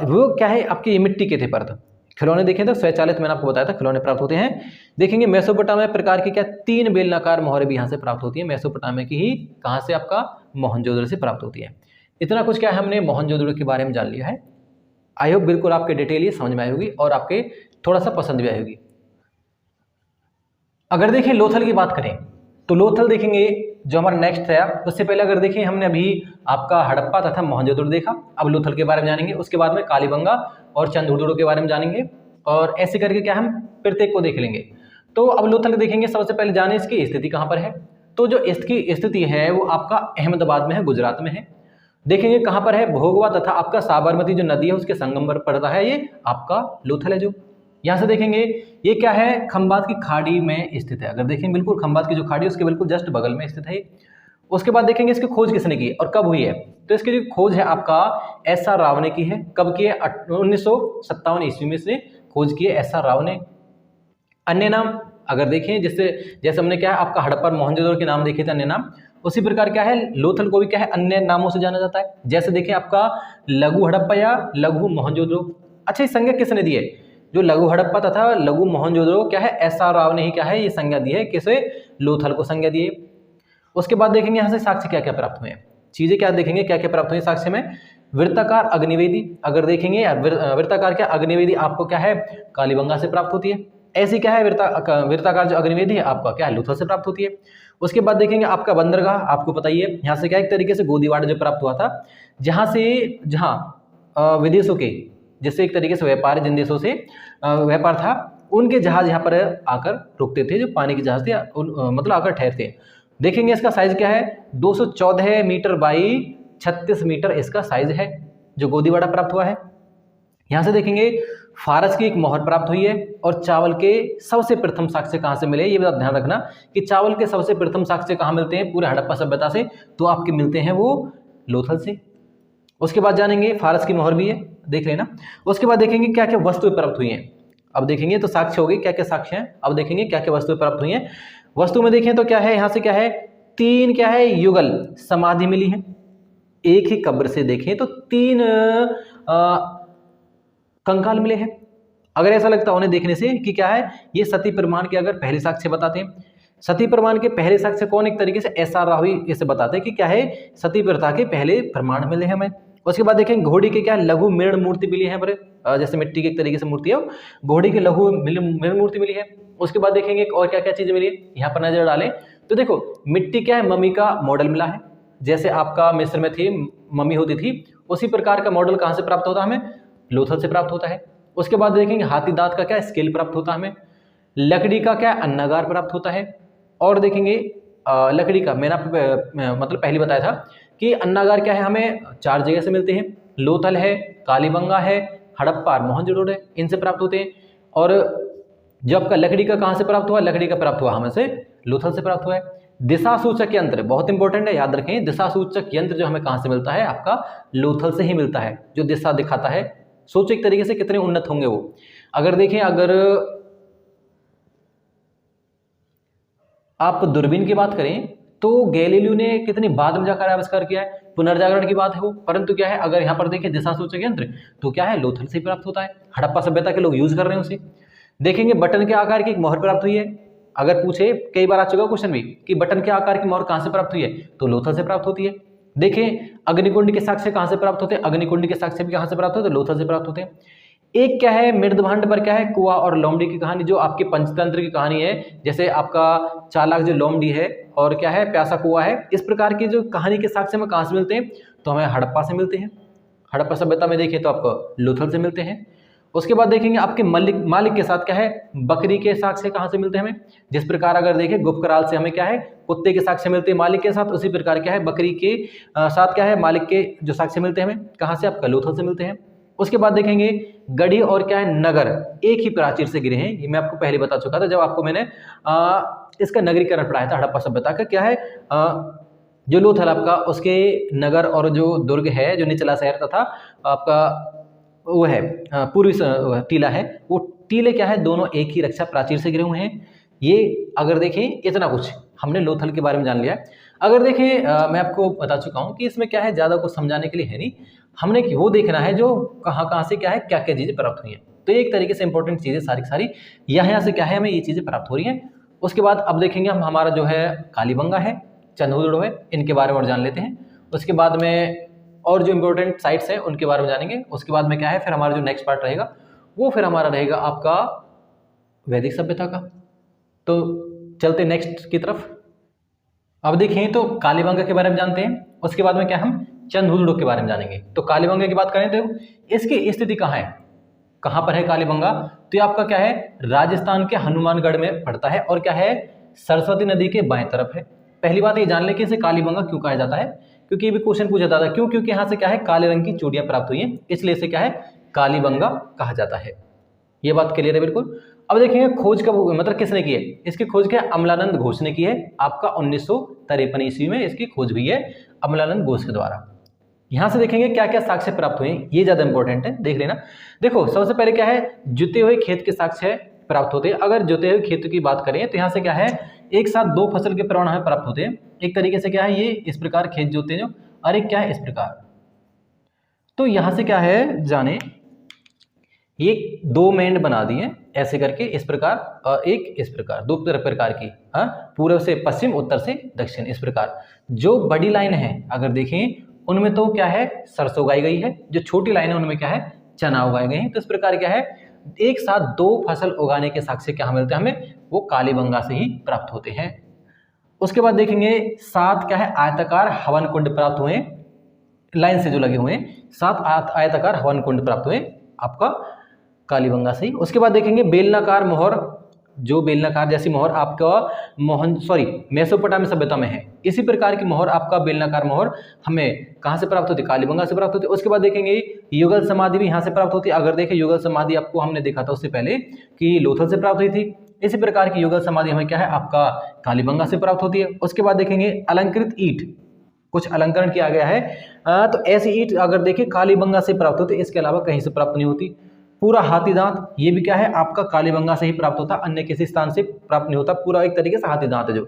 Speaker 1: वो क्या है, आपकी मिट्टी के थे पर्द खिलौने देखें तो स्वचालित, मैंने आपको बताया था खिलौने प्राप्त होते हैं। देखेंगे मेसोपोटामिया प्रकार की क्या 3 बेलनाकार मोहरें भी यहाँ से प्राप्त होती है, मेसोपोटामिया की ही कहाँ से, आपका मोहनजोदड़ो से प्राप्त होती है। इतना कुछ क्या है, हमने मोहनजोदड़ो के बारे में जान लिया है। आई होप बिल्कुल आपके डिटेल ये समझ में आई होगी और आपके थोड़ा सा पसंद भी आई होगी। अगर देखें लोथल की बात करें तो लोथल देखेंगे जो हमारा नेक्स्ट है। उससे पहले अगर देखें, हमने अभी आपका हड़प्पा तथा मोहनजोदड़ो देखा, अब लोथल के बारे में जानेंगे। उसके बाद में कालीबंगा और चंद्रहुदड़ो के बारे में जानेंगे, और ऐसे करके क्या हम प्रत्येक को देख लेंगे। तो अब लोथल देखेंगे, सबसे पहले जाने इसकी स्थिति कहाँ पर है। तो जो इसकी स्थिति है वो आपका अहमदाबाद में है, गुजरात में है। देखेंगे कहाँ पर है, भोगवा तथा आपका साबरमती जो नदी है उसके संगम पर पड़ता है, ये आपका लोथल है। जो यहाँ से देखेंगे ये क्या है, खंबात की खाड़ी में स्थित है। अगर देखें बिल्कुल खंबात की जो खाड़ी है उसके बिल्कुल जस्ट बगल में स्थित है। उसके बाद देखेंगे इसकी खोज किसने की और कब हुई है। तो इसकी जो खोज है आपका एस.आर. राव ने की है। कब की है, 1957 ईस्वी में इसने खोज की है एस.आर. राव ने। अन्य नाम अगर देखें, जैसे हमने क्या है आपका हड़प्पा मोहनजोदड़ो के नाम देखे थे अन्य नाम, उसी प्रकार क्या है लोथल को भी क्या है अन्य नामों से जाना जाता है। जैसे देखें आपका लघु हड़प्पा या लघु मोहनजोदड़ो। अच्छा, ये संज्ञा किसने दी है, जो लघु हड़प्पा तथा लघु मोहनजोदड़ो क्या है एस.आर. राव ने ही क्या है ये संज्ञा दी है, किसे, लोथल को संज्ञा दी है। उसके बाद देखेंगे यहाँ से साक्ष्य क्या क्या प्राप्त हुए हैं, चीजें क्या देखेंगे क्या क्या प्राप्त हुई साक्ष्य में। वृत्ताकार अग्निवेदी, अगर देखेंगे वृत्ताकार क्या अग्निवेदी आपको क्या है कालीबंगा से प्राप्त होती है। ऐसी क्या है वृत्ताकार जो अग्निवेदी है आपका क्या है लोथल से प्राप्त होती है। उसके बाद देखेंगे आपका बंदरगाह, आपको पता ही है यहाँ से क्या एक तरीके से गोदीवाड़ा जो प्राप्त हुआ था, जहाँ विदेशों के जिससे एक तरीके से व्यापार, जिन देशों से व्यापार था उनके जहाज यहाँ पर आकर रुकते थे, जो पानी के जहाज थे मतलब आकर ठहरते। देखेंगे इसका साइज क्या है 214 मीटर बाई 36 मीटर इसका साइज है जो गोदीवाड़ा प्राप्त हुआ है। यहाँ से देखेंगे फारस की एक मोहर प्राप्त हुई है, और चावल के सबसे प्रथम साक्ष्य कहाँ से मिले, ये बात ध्यान रखना कि चावल के सबसे प्रथम साक्ष्य कहाँ मिलते हैं पूरे हड़प्पा सभ्यता से, तो आपके मिलते हैं वो लोथल से। उसके बाद जानेंगे फारस की मोहर भी है, देख लेना। उसके बाद देखेंगे क्या क्या वस्तुएं प्राप्त हुई हैं। अब देखेंगे तो साक्ष्य हो गए क्या क्या साक्ष्य हैं, अब देखेंगे क्या क्या वस्तुएं प्राप्त हुई हैं। वस्तु में देखें तो क्या है यहाँ से क्या है 3 क्या है युगल समाधि मिली है, एक ही कब्र से देखें तो 3 कंकाल मिले हैं। अगर ऐसा लगता है उन्हें देखने से कि क्या है ये सती प्रमाण के अगर पहले साक्ष्य बताते हैं, सती प्रमाण के पहले साक्ष्य कौन, एक तरीके से एस.आर. रावी इसे बताते हैं कि क्या है सती प्रथा के पहले प्रमाण मिले हैं हमें। उसके बाद देखें घोड़ी के क्या लघु मृण मूर्ति मिली है बड़े, जैसे मिट्टी की एक तरीके से मूर्ति है, घोड़ी की लघु मृण मूर्ति मिली है। उसके बाद देखेंगे और क्या क्या चीजें मिली है, यहाँ पर नजर डालें तो देखो मिट्टी क्या है मम्मी का मॉडल मिला है, जैसे आपका मिस्र में थी मम्मी होती थी उसी प्रकार का मॉडल कहाँ से प्राप्त होता है हमें लोथल से प्राप्त होता है। उसके बाद देखेंगे हाथी दांत का क्या स्केल प्राप्त होता है हमें, लकड़ी का क्या अन्नागार प्राप्त होता है। और देखेंगे लकड़ी का मैंने मतलब पहले बताया था कि अन्नागार क्या है हमें 4 जगह से मिलते हैं, लोथल है, कालीबंगा है, हड़प्पा और मोहनजोदड़ो है, इनसे प्राप्त होते हैं। और जो आपका लकड़ी का कहाँ से प्राप्त हुआ, लकड़ी का प्राप्त हुआ हमें से लोथल से प्राप्त हुआ है। दिशा सूचक यंत्र बहुत इंपॉर्टेंट है, याद रखें दिशा सूचक यंत्र जो हमें कहाँ से मिलता है आपका लोथल से ही मिलता है, जो दिशा दिखाता है। सोचो एक तरीके से कितने उन्नत होंगे वो। अगर देखें अगर आप दूरबीन की बात करें तो गैलीलियो ने कितनी बाद में जाकर आविष्कार किया है, पुनर्जागरण की बात है वो, परंतु क्या है अगर यहाँ पर देखें दिशा सूचक यंत्र तो क्या है लोथल से प्राप्त होता है, हड़प्पा सभ्यता के लोग यूज कर रहे हैं उसे। देखेंगे बटन के आकार की एक मोहर प्राप्त हुई है, अगर पूछे कई बार आ चुका क्वेश्चन भी कि बटन के आकार की मोहर कहाँ से प्राप्त हुई है तो लोथल से प्राप्त होती है। देखें अग्निकुंड के साक्ष्य कहाँ से प्राप्त होते हैं, अग्निकुंड के साक्ष्य भी कहाँ से प्राप्त होते हैं लोथल से प्राप्त होते हैं। एक क्या है मृदभांड पर क्या है कुआ और लोमड़ी की कहानी, जो आपके पंचतंत्र की कहानी है, जैसे आपका चालाक जो लोमड़ी है और क्या है प्यासा कुआ है, इस प्रकार की जो कहानी के साक्ष्य में कहाँ से मिलते हैं तो हमें हड़प्पा से मिलते हैं। हड़प्पा सभ्यता में देखें तो आपको लोथल से मिलते हैं। उसके बाद देखेंगे आपके मालिक के साथ क्या है बकरी के साक्ष्य कहाँ से मिलते हैं हमें, जिस प्रकार अगर देखें गुप्तकाल से हमें क्या है कुत्ते के साक्ष्य मिलते हैं मालिक के साथ, उसी प्रकार क्या है बकरी के साथ क्या है मालिक के जो साक्ष्य मिलते हैं हमें कहाँ से आपका लोथल से मिलते हैं। उसके बाद देखेंगे गढ़ी और क्या है नगर एक ही प्राचीर से गिरे हैं, ये मैं आपको पहले बता चुका था जब आपको मैंने इसका नगरीकरण पढ़ाया था हड़प्पा सभ्यता का। क्या है जो लोथल आपका उसके नगर और जो दुर्ग है जो निचला शहर तथा आपका वो है पूर्वी टीला है, वो टीले क्या है दोनों एक ही रक्षा प्राचीर से गिरे हुए हैं। ये अगर देखें इतना कुछ हमने लोथल के बारे में जान लिया। अगर देखें मैं आपको बता चुका हूँ कि इसमें क्या है ज़्यादा कुछ समझाने के लिए है नहीं, हमने वो देखना है जो कहाँ से क्या है क्या क्या चीज़ें प्राप्त हुई हैं। तो एक तरीके से इंपॉर्टेंट चीज़ें सारी यहाँ से क्या है हमें ये चीज़ें प्राप्त हो रही हैं। उसके बाद अब देखेंगे हम हमारा जो है कालीबंगा है, चंद्रहुदड़ो है, इनके बारे में और जान लेते हैं। उसके बाद में और जो इम्पोर्टेंट साइट्स हैं उनके बारे में जानेंगे। उसके बाद में क्या है फिर हमारा जो नेक्स्ट पार्ट रहेगा वो फिर हमारा रहेगा आपका वैदिक सभ्यता का। तो चलते नेक्स्ट की तरफ। अब देखें तो कालीबंगा के बारे में जानते हैं, उसके बाद में क्या हम चंद्रहुदड़ो के बारे में जानेंगे। तो कालीबंगा की बात करें तो इसकी स्थिति कहाँ है, कहाँ पर है कालीबंगा, तो ये आपका क्या है राजस्थान के हनुमानगढ़ में पड़ता है और क्या है सरस्वती नदी के बाएं तरफ है। पहली बात ये जान लें कि इसे कालीबंगा क्यों कहा जाता है, क्योंकि ये भी क्वेश्चन पूछा जाता है क्यों, क्योंकि यहाँ से क्या है काले रंग की चूड़ियां प्राप्त हुई हैं, इसलिए इसे क्या है कालीबंगा कहा जाता है। ये बात क्लियर है बिल्कुल। अब देखेंगे खोज कब मतलब किसने की है, इसकी खोज क्या अमलानंद घोष ने की है, आपका 1953 ईस्वी में इसकी खोज हुई है अमलानंद घोष के द्वारा। यहाँ से देखेंगे क्या क्या साक्ष्य प्राप्त हुए, ये ज्यादा इंपॉर्टेंट है देख लेना। देखो सबसे पहले क्या है जुते हुए खेत के साक्ष्य प्राप्त होते हैं। अगर जुते हुए खेत की बात करें तो यहाँ से क्या है एक साथ 2 फसल के प्रमाण हमें प्राप्त होते हैं। एक तरीके से क्या है ये इस प्रकार खेत जोते हैं और एक क्या है इस प्रकार। तो यहाँ से क्या है जाने ये 2 मेंढ बना दिए ऐसे करके इस प्रकार, एक इस प्रकार, दो प्रकार की, हाँ, पूर्व से पश्चिम, उत्तर से दक्षिण, इस प्रकार। जो बड़ी लाइन है अगर देखें उनमें तो क्या है, सरसों उगाई गई है, जो छोटी लाइन है उनमें क्या है, चना उगाए गए हैं। तो इस प्रकार क्या है, एक साथ दो फसल उगाने के साक्ष्य क्या मिलते हैं हमें, वो कालीबंगा से ही प्राप्त होते हैं। उसके बाद देखेंगे 7 क्या है, आयताकार हवन कुंड प्राप्त हुए, लाइन से जो लगे हुए हैं 7 आयताकार हवन कुंड प्राप्त हुए आपका कालीबंगा से ही। उसके बाद देखेंगे बेलनाकार मोहर, जो बेलनाकार जैसी मोहर आपका मेसोपोटामिया सभ्यता में है, इसी प्रकार की मोहर आपका बेलनाकार मोहर हमें कहाँ से प्राप्त होती है, कालीबंगा से प्राप्त होती है। उसके बाद देखेंगे युगल समाधि भी यहाँ से प्राप्त होती है। अगर देखें युगल समाधि आपको हमने देखा था उससे पहले कि लोथल से प्राप्त हुई थी, इसी प्रकार की युगल समाधि हमें क्या है, आपका कालीबंगा से प्राप्त होती है। उसके बाद देखेंगे अलंकृत ईंट, कुछ अलंकरण किया गया है, तो ऐसी ईंट अगर देखें कालीबंगा से प्राप्त होती है, इसके अलावा कहीं से प्राप्त नहीं होती। पूरा हाथी दांत, ये भी क्या है, आपका कालीबंगा से ही प्राप्त होता, अन्य किसी स्थान से प्राप्त नहीं होता। पूरा एक तरीके से हाथी दांत है। जो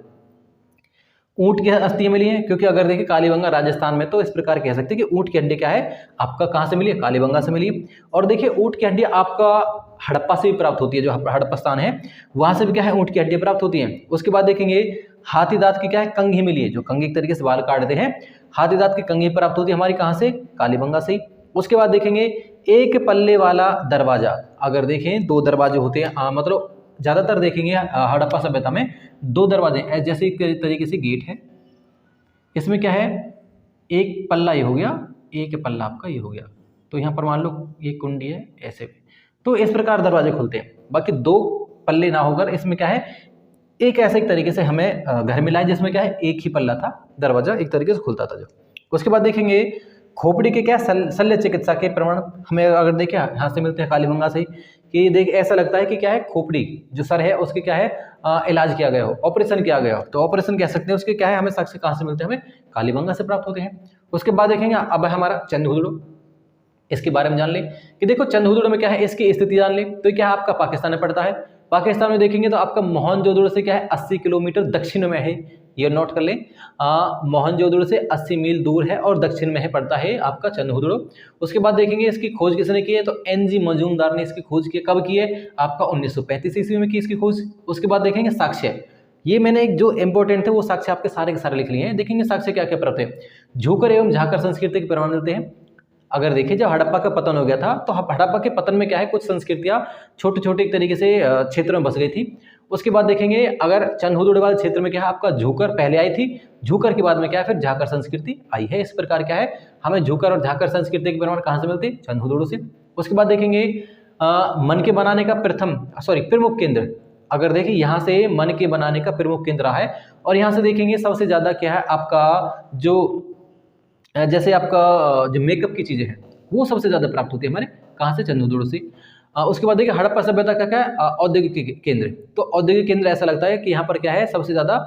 Speaker 1: ऊंट की अस्थियां मिली हैं, क्योंकि अगर देखिए कालीबंगा राजस्थान में, तो इस प्रकार कह सकते हैं कि ऊंट की हड्डी क्या है, आपका कहाँ से मिली है, कालीबंगा से मिली है। और देखिए ऊंट की हड्डी आपका हड़प्पा से भी प्राप्त होती है, जो हड़प्पा स्थान है वहां से भी क्या है, ऊंट की हड्डी प्राप्त होती है। उसके बाद देखेंगे हाथी दांत की क्या है, कंघी मिली है, जो कंघी एक तरीके से बाल काटते हैं, हाथी दांत की कंघी प्राप्त होती है हमारी कहाँ से, कालीबंगा से। उसके बाद देखेंगे एक पल्ले वाला दरवाजा, अगर देखें 2 दरवाजे होते हैं, मतलब ज्यादातर देखेंगे हड़प्पा सभ्यता में 2 दरवाजे, जैसे एक तरीके से गेट है, इसमें क्या है, एक पल्ला ये हो गया, एक पल्ला आपका ये हो गया, तो यहाँ पर मान लो ये कुंडी है ऐसे, तो इस प्रकार दरवाजे खुलते हैं। बाकी 2 पल्ले ना होकर इसमें क्या है, एक ऐसे एक तरीके से हमें घर मिला है, जिसमें क्या है एक ही पल्ला था, दरवाजा एक तरीके से खुलता था जो। उसके बाद देखेंगे खोपड़ी के क्या शल्य चिकित्सा के प्रमाण हमें अगर देखें यहाँ से मिलते हैं कालीबंगा से ही, कि देख ऐसा लगता है कि क्या है, खोपड़ी जो सर है उसके क्या है, इलाज किया गया हो, ऑपरेशन किया गया हो, तो ऑपरेशन कह सकते हैं उसके, क्या है हमें साक्ष्य कहाँ से मिलते हैं, हमें कालीबंगा से प्राप्त होते हैं। उसके बाद देखेंगे अब हमारा चंद्रहुदड़ो, इसके बारे में जान ले कि देखो चंद्रहुदड़ो में क्या है, इसकी स्थिति जान ले, तो क्या है आपका पाकिस्तान में पड़ता है। पाकिस्तान में देखेंगे तो आपका मोहनजोदड़ो से क्या है 80 किलोमीटर दक्षिण में है, ये नोट कर लें, मोहनजोदड़ो से 80 मील दूर है और दक्षिण में है पड़ता है आपका चंद्रहुदड़ो। उसके बाद देखेंगे इसकी खोज किसने की है, तो एनजी मजूमदार ने इसकी खोज की। कब की है, आपका 1935 ईस्वी में की इसकी खोज। उसके बाद देखेंगे साक्ष्य, ये मैंने एक जो इंपॉर्टेंट थे वो साक्ष्य आपके सारे के सारे लिख लिए हैं। देखेंगे साक्ष्य क्या क्या प्राप्त है, झूकर एवं झाकर संस्कृति के प्रमाण मिलते हैं। अगर देखिए जब हड़प्पा का पतन हो गया था, तो हड़प्पा के पतन में क्या है, कुछ संस्कृतियां छोटे छोटे एक तरीके से क्षेत्रों में बस गई थी। उसके बाद देखेंगे अगर चंद्रहुदड़ो वाले क्षेत्र में क्या है, आपका झूकर पहले आई थी, झूकर के बाद में क्या है फिर झाकर संस्कृति आई है। इस प्रकार क्या है, हमें झूकर और झाकर संस्कृति के प्रमाण कहाँ से मिलते हैं, चंद्रहुदड़ो से। उसके बाद देखेंगे मन के बनाने का प्रमुख केंद्र, अगर देखिए यहाँ से मन के बनाने का प्रमुख केंद्र रहा है, और यहाँ से देखेंगे सबसे ज्यादा क्या है आपका जो जैसे आपका जो मेकअप की चीजें हैं वो सबसे ज्यादा प्राप्त होती है हमारे कहाँ से, चंद्रहुदड़ो से। उसके बाद देखिए हड़प्पा सभ्यता का क्या है, औद्योगिक केंद्र, तो औद्योगिक केंद्र ऐसा लगता है कि यहाँ पर क्या है सबसे ज्यादा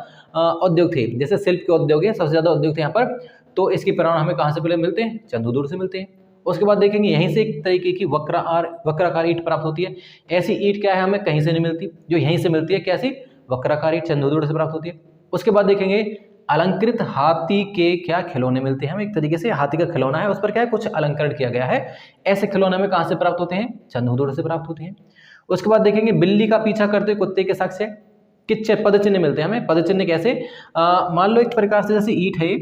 Speaker 1: उद्योग थे, जैसे शिल्प के उद्योग है, सबसे ज्यादा उद्योग थे यहाँ पर, तो इसके परिणाम हमें कहाँ से पहले मिलते हैं, चंद्रहुदड़ो से मिलते हैं। उसके बाद देखेंगे यहीं से एक तरीके की वक्राकार ईंट प्राप्त होती है। ऐसी ईंट क्या है हमें कहीं से नहीं मिलती, जो यहीं से मिलती है, कैसी, वक्राकार ईंट चंद्रहुदड़ो से प्राप्त होती है। उसके बाद देखेंगे अलंकृत हाथी के क्या खिलौने मिलते हैं हमें, एक तरीके से हाथी का खिलौना है, उस पर क्या है कुछ अलंकरण किया गया है। ऐसे खिलौने में कहाँ से प्राप्त होते हैं, चंद्रहुदड़ो से प्राप्त होते हैं। उसके बाद देखेंगे बिल्ली का पीछा करते कुत्ते के साक्ष्य, किस पद चिन्ह मिलते हैं हमें, पद चिन्ह कैसे, मान लो एक प्रकार से जैसे ईंट है,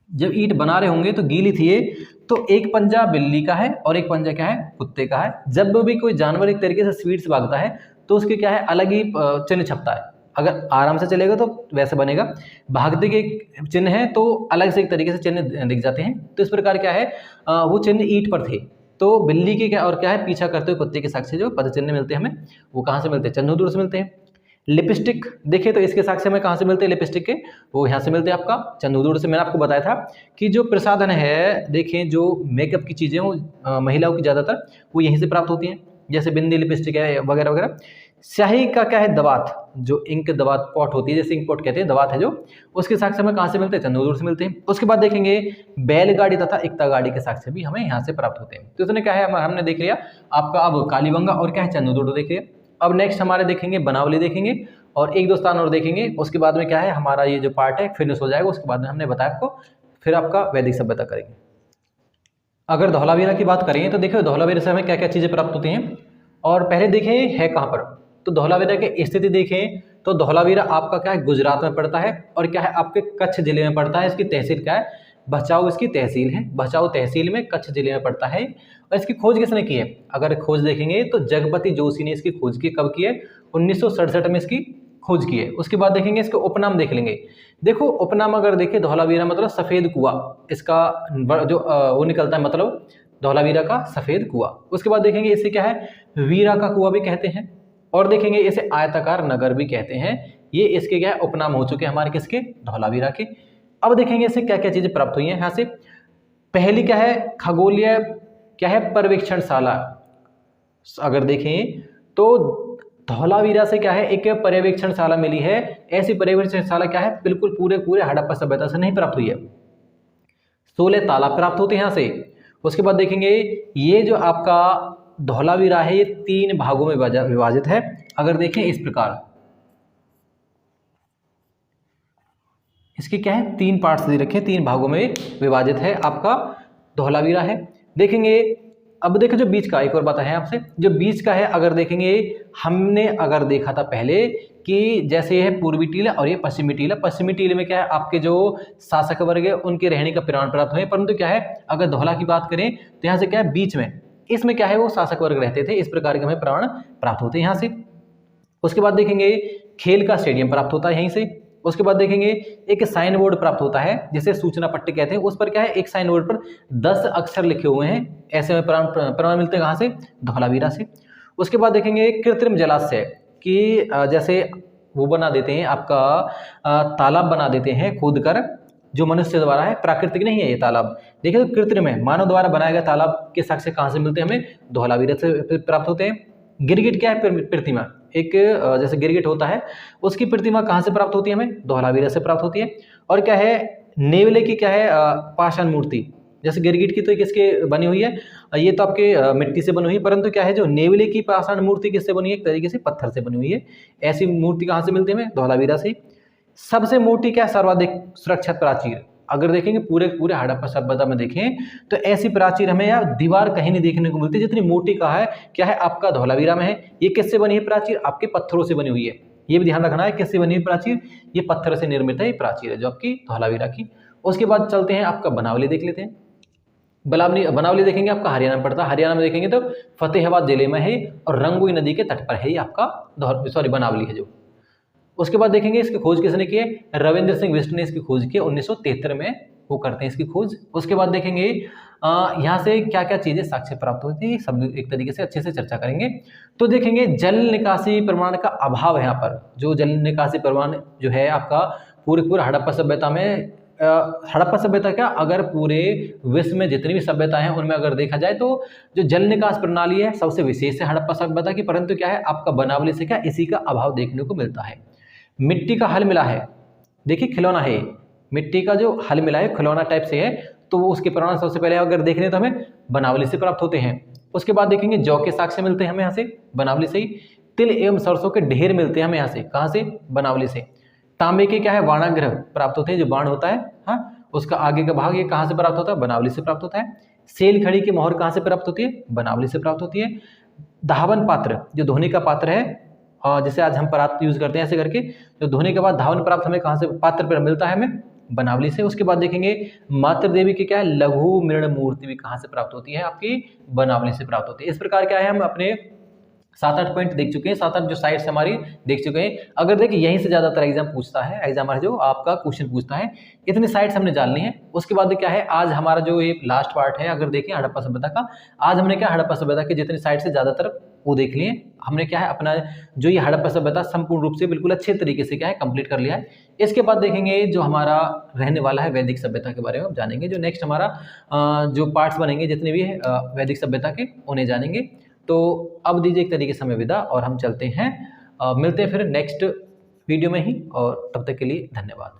Speaker 1: जब ईंट बना रहे होंगे तो गीली थी ये, तो एक पंजा बिल्ली का है और एक पंजा क्या है, कुत्ते का है। जब भी कोई जानवर एक तरीके से स्पीड से भागता है तो उसके क्या है अलग ही चिन्ह छपता है, अगर आराम से चलेगा तो वैसे बनेगा, भागते के चिन्ह है तो अलग से एक तरीके से चिन्ह दिख जाते हैं। तो इस प्रकार क्या है वो चिन्ह ईंट पर थे, तो बिल्ली के क्या और क्या है पीछा करते हुए कुत्ते के साक्ष्य जो पद चिन्ह मिलते हैं हमें, वो कहाँ से मिलते हैं, चंद्रहुदड़ो से मिलते हैं। लिपस्टिक देखें तो इसके साक्ष्य में कहाँ से मिलते हैं, लिपस्टिक के वो यहाँ से मिलते हैं आपका चंद्रहुदड़ो से। मैंने आपको बताया था कि जो प्रसाधन है, देखें जो मेकअप की चीज़ें वो महिलाओं की ज़्यादातर वो यहीं से प्राप्त होती हैं, जैसे बिंदी, लिपस्टिक है वगैरह वगैरह। स्याही का क्या है, दवात, जो इंक दवात पॉट होती है, जैसे इंक पॉट कहते हैं, दवात है जो, उसके साक्ष्य में कहाँ से मिलते हैं, चंद्रहुदड़ो से मिलते हैं। उसके बाद देखेंगे बैलगाड़ी तथा इक्ता गाड़ी के साक्ष्य भी हमें यहाँ से प्राप्त होते हैं। तो इसने क्या है हमने देख लिया आपका अब कालीबंगा और क्या है चंद्रहुदड़ो देख लिया। अब नेक्स्ट हमारे देखेंगे बनावली देखेंगे और एक दो स्थान और देखेंगे। उसके बाद में क्या है हमारा ये जो पार्ट है फिनिश हो जाएगा। उसके बाद में हमने बताया आपको फिर आपका वैदिक सभ्यता करेंगे। अगर धौलावीरा की बात करें तो देखो धौलावीरा से हमें क्या क्या चीज़ें प्राप्त होती हैं। और पहले देखें है कहाँ पर, तो धौलावीरा की स्थिति देखें तो धौलावीरा आपका क्या है, गुजरात में पड़ता है और क्या है आपके कच्छ जिले में पड़ता है। इसकी तहसील क्या है, भचाऊ इसकी तहसील है, भचाऊ तहसील में कच्छ जिले में पड़ता है। और इसकी खोज किसने की है, अगर खोज देखेंगे तो जगपति जोशी ने इसकी खोज की। कब की है, 1967 में इसकी खोज की है। उसके बाद देखेंगे इसके उपनाम देख लेंगे। देखो उपनाम अगर देखें धौलावीरा मतलब सफेद कुआं, इसका जो वो निकलता है मतलब धौलावीरा का सफेद कुआं। उसके बाद देखेंगे इसे क्या है, वीरा का कुआं भी कहते हैं और देखेंगे इसे आयताकार नगर भी कहते हैं। ये इसके क्या है उपनाम हो चुके हैं हमारे किसके, धौलावीरा के। अब देखेंगे इसे क्या क्या चीजें प्राप्त हुई हैं यहाँ से। पहली क्या है, खगोलीय क्या है पर्यवेक्षणशाला। अगर देखें तो धौलावीरा से क्या है एक पर्यवेक्षणशाला मिली है। ऐसी पर्यवेक्षणशाला क्या है, बिल्कुल पूरे हड़प्पा सभ्यता से नहीं प्राप्त हुई है। 16 तालाब प्राप्त होते हैं यहाँ से। उसके बाद देखेंगे ये जो आपका धौलावीरा है ये 3 भागों में विभाजित है। अगर देखें इस प्रकार, इसके क्या है 3 पार्ट्स दे रखे, 3 भागों में विभाजित है आपका धौलावीरा है। देखेंगे अब देखो जो बीच का, एक और बात है आपसे, जो बीच का है अगर देखेंगे, हमने अगर देखा था पहले कि जैसे ये है पूर्वी टीला और ये पश्चिमी टीला। पश्चिमी टीले में क्या है आपके जो शासक वर्ग है उनके रहने का प्रमाण प्राप्त हुए, परंतु क्या है अगर धौला की बात करें तो यहाँ से क्या है बीच में, इसमें क्या है वो शासक वर्ग रहते थे। इस प्रकार के हमें प्रमाण प्राप्त होते हैं यहाँ से। उसके बाद देखेंगे खेल का स्टेडियम प्राप्त होता है यहीं से। उसके बाद देखेंगे एक साइन बोर्ड प्राप्त होता है जिसे सूचना पट्टी कहते हैं। उस पर क्या है एक साइन बोर्ड पर 10 अक्षर लिखे हुए हैं। ऐसे में प्रमाण मिलते हैं कहाँ से, धौलावीरा से। उसके बाद देखेंगे कृत्रिम जलाशय कि जैसे वो बना देते हैं आपका तालाब बना देते हैं खोद कर, जो मनुष्य द्वारा है, प्राकृतिक नहीं है ये तालाब। देखिए तो कृत्रिम है, मानव द्वारा बनाया गया तालाब के साक्ष्य कहाँ से मिलते हैं हमें, धौलावीरा से प्राप्त होते हैं। गिरगिट क्या है, प्रतिमा, एक जैसे गिरगिट होता है उसकी प्रतिमा कहाँ से प्राप्त होती है हमें, धौलावीरा से प्राप्त होती है। और क्या है नेवले की क्या है पाषाण मूर्ति, जैसे गिरगिट की तो किसके बनी हुई है, ये तो आपके मिट्टी से बनी हुई है, परंतु क्या है जो नेवले की पाषाण मूर्ति किससे बनी है, एक तरीके से पत्थर से बनी हुई है। ऐसी मूर्ति कहाँ से मिलती है हमें, धौलावीरा से। सबसे मोटी क्या सर्वाधिक सुरक्षित प्राचीर, अगर देखेंगे पूरे हड़प्पा सभ्यता में देखें तो ऐसी प्राचीर हमें यार दीवार कहीं नहीं देखने को मिलती जितनी मोटी का है क्या है आपका धौलावीरा में है। ये किससे बनी है प्राचीर, आपके पत्थरों से बनी हुई है। ये भी ध्यान रखना है किससे बनी है प्राचीर, ये पत्थर से निर्मित है ये प्राचीर है जो आपकी धौलावीरा की। उसके बाद चलते हैं आपका बनावली देख लेते हैं। बनावली देखेंगे आपका हरियाणा में पड़ता है। हरियाणा में देखेंगे तो फतेहाबाद जिले में है और रंगोई नदी के तट पर है ये आपका बनावली है जो। उसके बाद देखेंगे इसकी खोज किसने की है, रविंद्र सिंह बिष्ट ने इसकी खोज की 1973 में वो करते हैं इसकी खोज। उसके बाद देखेंगे यहाँ से क्या क्या चीजें साक्ष्य प्राप्त होती है सब एक तरीके से अच्छे से चर्चा करेंगे। तो देखेंगे जल निकासी प्रमाण का अभाव है यहाँ पर, जो जल निकासी प्रमाण जो है आपका पूरे हड़प्पा सभ्यता में, हड़प्पा सभ्यता क्या अगर पूरे विश्व में जितनी भी सभ्यता है उनमें अगर देखा जाए तो जो जल निकास प्रणाली है सबसे विशेष है हड़प्पा सभ्यता की, परंतु क्या है आपका बनावली से क्या इसी का अभाव देखने को मिलता है। मिट्टी का हल मिला है, देखिए खिलौना है, मिट्टी का जो हल मिला है खिलौना टाइप से है, तो वो उसके प्रमाण सबसे पहले अगर देख रहे तो हमें बनावली से प्राप्त होते हैं। उसके बाद देखेंगे जौ के साक्ष्य मिलते हैं हमें यहाँ से बनावली से ही। तिल एवं सरसों के ढेर मिलते हैं हमें यहाँ से, कहाँ से, बनावली से। तांबे के क्या है वाणाग्रह प्राप्त होते हैं, जो बाण होता है हाँ उसका आगे का भाग ये कहाँ से प्राप्त होता है, बनावली से प्राप्त होता है। सेल खड़ी की मोहर कहाँ से प्राप्त होती है, बनावली से प्राप्त होती है। धावन पात्र जो धोने का पात्र है और जैसे आज हम परात यूज करते हैं ऐसे करके, जो धोने के बाद धावन प्राप्त हमें कहाँ से पात्र पर मिलता है हमें, बनावली से। उसके बाद देखेंगे मातृ देवी की क्या है लघु मृण मूर्ति भी कहाँ से प्राप्त होती है, आपकी बनावली से प्राप्त होती है। इस प्रकार क्या है हम अपने 7-8 पॉइंट देख चुके हैं, 7-8 जो साइट्स हमारी देख चुके हैं। अगर देखिए यहीं से ज्यादातर एग्जाम पूछता है, एग्जामर जो आपका क्वेश्चन पूछता है, इतनी साइट्स हमने जान ली है। उसके बाद क्या है आज हमारा जो ये लास्ट पार्ट है, अगर देखें हड़प्पा सभ्यता का, आज हमने क्या हड़प्पा सभ्यता के जितनी साइट्स है ज्यादातर वो देख लिए। हमने क्या है अपना जो ये हड़प्पा सभ्यता संपूर्ण रूप से बिल्कुल अच्छे तरीके से क्या है कंप्लीट कर लिया है। इसके बाद देखेंगे जो हमारा रहने वाला है वैदिक सभ्यता के बारे में जानेंगे, जो नेक्स्ट हमारा जो पार्ट्स बनेंगे जितने भी है वैदिक सभ्यता के उन्हें जानेंगे। तो अब दीजिए एक तरीके से हमें विदा और हम चलते हैं, मिलते हैं फिर नेक्स्ट वीडियो में ही, और तब तक के लिए धन्यवाद।